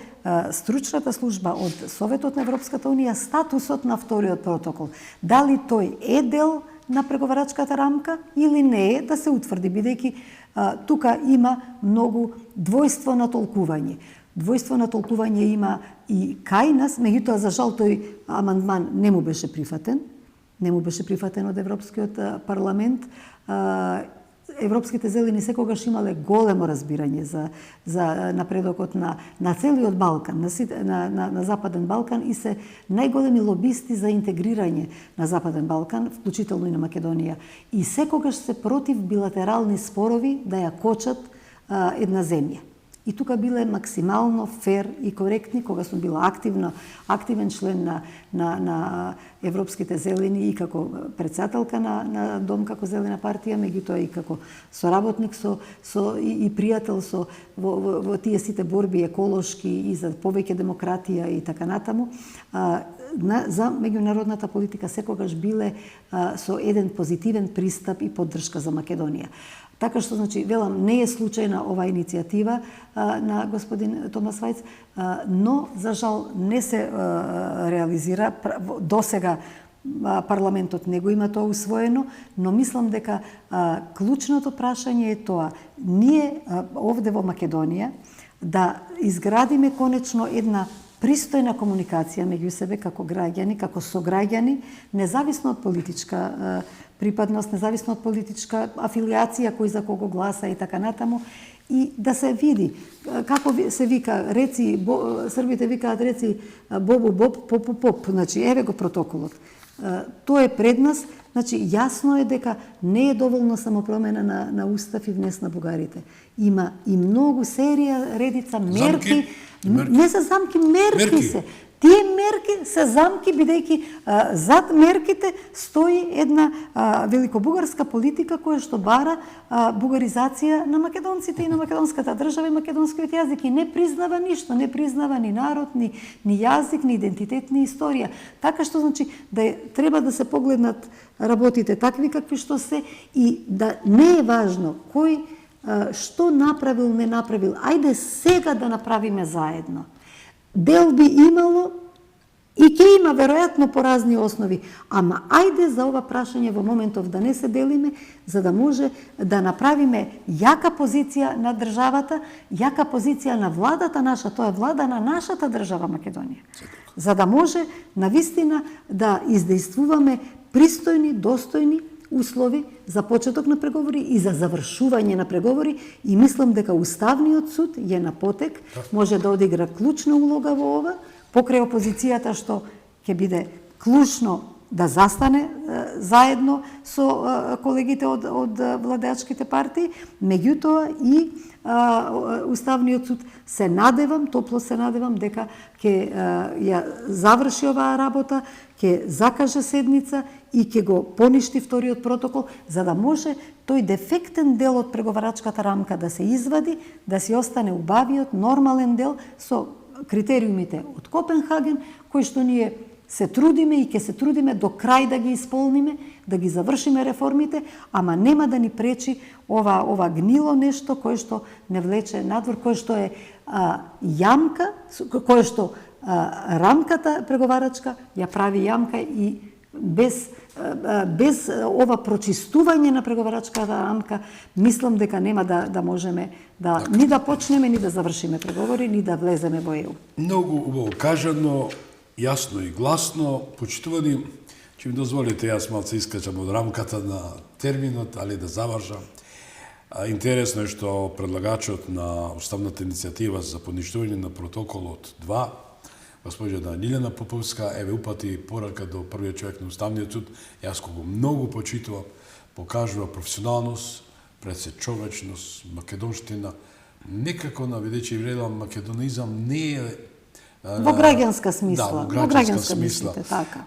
стручната служба од Советот на Европската унија статусот на вториот протокол. Дали тој е дел на преговарачката рамка или не е, да се утврди, бидејќи тука има многу двојство на толкување. Двојство на толкување има и кај нас, меѓутоа за жал тој амандман не му беше прифатен. Не му беше прифатен од Европскиот парламент. Европските зелени секогаш имале големо разбирање за напредокот на целиот Балкан, на Западен Балкан, и се најголеми лобисти за интегрирање на Западен Балкан, вклучително и на Македонија. И секогаш се против билатерални спорови да ја кочат една земја. И тука биле максимално фер и коректни, кога сум била активен член на Европските зелени и како председателка на Дом како Зелена партија, меѓутоа и како соработник и пријател во тие сите борби еколошки и за повеќе демократија и така натаму. За меѓународната политика секогаш биле со еден позитивен пристап и поддршка за Македонија. Така што, значи, велам, не е случајна ова иницијатива на господин Томас Вајц, но, за жал, не се реализира. Досега парламентот не го има тоа усвоено, но мислам дека клучното прашање е тоа. Ние, овде во Македонија, да изградиме конечно една пристојна комуникација меѓу себе како граѓани, како сограѓани, независно од политичка припадност, независно од политичка афилијација, кој за кого гласа и така натаму, и да се види како се вика, србите викаат реци бобу боб, попу поп, значи еве го протоколот. Тоа е пред нас, значи јасно е дека не е доволно само промена на устав и внес на бугарите. Има и многу серија, редица мерки, не се замки, мерки се. Тие мерки се замки, бидејќи зад мерките стои една великобугарска политика која што бара бугаризација на македонците и на македонската држава и македонскиот јазик, и не признава ништо, не признава ни народ, ни јазик, ни идентитет, ни историја. Така што, значи, треба да се погледнат работите такви какви што се, и да не е важно кој што направил, не направил. Ајде сега да направиме заедно. Дел би имало И ќе има веројатно по разни основи, ама ајде за ова прашање во моментов да не се делиме, за да може да направиме јака позиција на државата, јака позиција на владата наша, тоа е влада на нашата држава Македонија. За да може навистина да издействуваме пристојни, достојни услови за почеток на преговори и за завршување на преговори, и мислам дека Уставниот суд е на потек, може да одигра клучна улога во ова, покрај опозицијата што ќе биде клучно да застане заедно со колегите од владеачките партии, меѓутоа и Уставниот суд се надевам, топло се надевам дека ќе ја заврши оваа работа, ќе закаже седница и ќе го поништи вториот протокол, за да може тој дефектен дел од преговарачката рамка да се извади, да си остане убавиот, нормален дел со критериумите од Копенхаген, кои што ние се трудиме и ќе се трудиме до крај да ги исполниме, да ги завршиме реформите, ама нема да ни пречи ова гнило нешто кое што не влече надвор, кое што е јамка, кое што рамката преговарачка ја прави јамка, и без ова прочистување на преговарачката рамка, мислам дека нема да можеме да ни да почнеме, ни да завршиме преговори, ни да влеземе во ЕУ. Многу убаво кажано, јасно и гласно. Почитувани, ќе ми дозволите, јас малце искачам од рамката на терминот, али да завршам. Интересно е што предлагачот на уставната иницијатива за поништување на протоколот 2, госпоѓа Лилјана Поповска, еве упати порака до првиот човек на Уставниот суд, јас кога многу почитувам, покажува професионалност, пресечовечност, македонштина, некако наведејќи вредам македонизам не е во граѓанска смисла. Да, во граѓанска смисла. Така.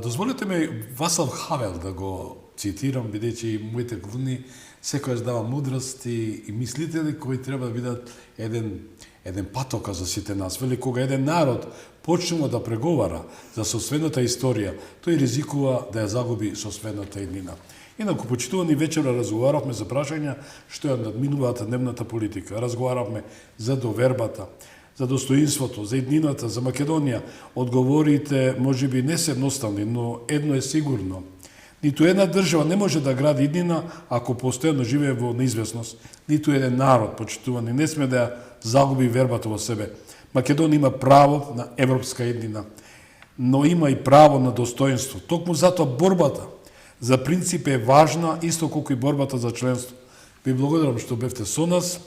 Дозволете ми Васал Хавел да го цитирам, бидејќи моите глуни секојаш дава мудрости и мислители кои треба да бидат еден патока за сите нас. Вели, кога еден народ почнува да преговара за сосвената историја, тој ризикува да ја загуби сосвената еднина. Инаку, почитувани, вечера разговаравме за прашања што ја надминуваат дневната политика. Разговаравме за довербата, за достоинството, за еднината, за Македонија. Одговорите можеби не се едноставни, но едно е сигурно. Ниту една држава не може да гради еднина ако постојано живее во неизвестност. Ниту еден народ, почитувани, не сме да ја загуби вербата во себе. Македонија има право на европска еднина, но има и право на достоинство. Токму затоа борбата за принцип е важна, исто колку и борбата за членство. Ви благодарам што бевте со нас.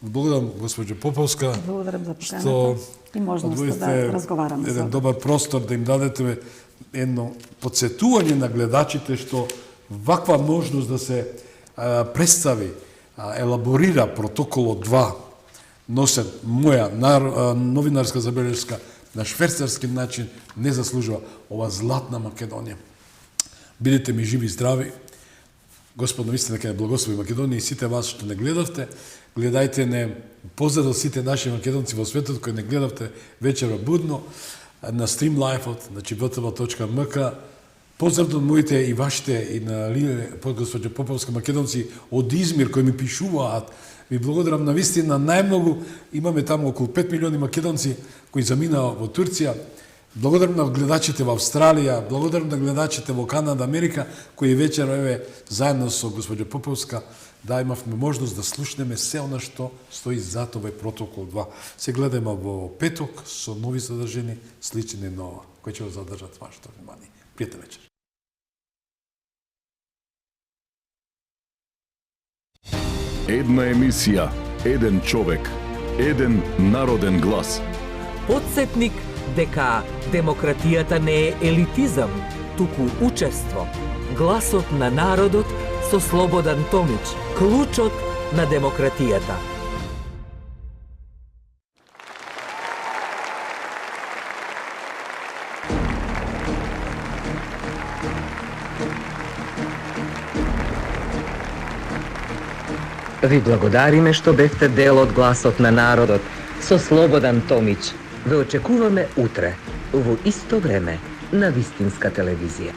Благодарам, госпоѓо Поповска, Благодарам за поканата и можност да разговараме. Еден добар простор да им дадете едно подсетување на гледачите што ваква можност да се представи, елаборира протоколот 2, носен моја новинарска забелешка на шверцарски начин, не заслужува ова златна Македонија. Бидете ми живи и здрави. Господ навистина ќе благослови Македонија и сите вас што не гледавте. Гледајте не позаду сите наши македонци во светот кои не гледавте вечера будно на стрим лайфот, значи vtv.mk. Поздрав од моите и вашите и на госпоѓа Поповска македонци од Измир кои ми пишуваат. Ви благодарам навистина најмногу. Имаме таму околу 5 милиони македонци кои заминаа во Турција. Благодарам на гледачите во Австралија, благодарам на гледачите во Канада, Америка, кои вечер еве заедно со госпоѓа Поповска да имавме можност да слушнеме се она што стои зад овој протокол 2. Се гледаме во петок со нови содржини, слични на ова, кои ќе го задржат вашето внимание. Пријатна вечер. Една емисија, еден човек, еден народен глас. Подсетник дека демократијата не е елитизам, туку учество. Гласот на народот со Слободан Томич, клучот на демократијата. Ви благодариме што бевте дел од гласот на народот со Слободан Томич. Ве очекуваме утре, во исто време, на Вистинска телевизија.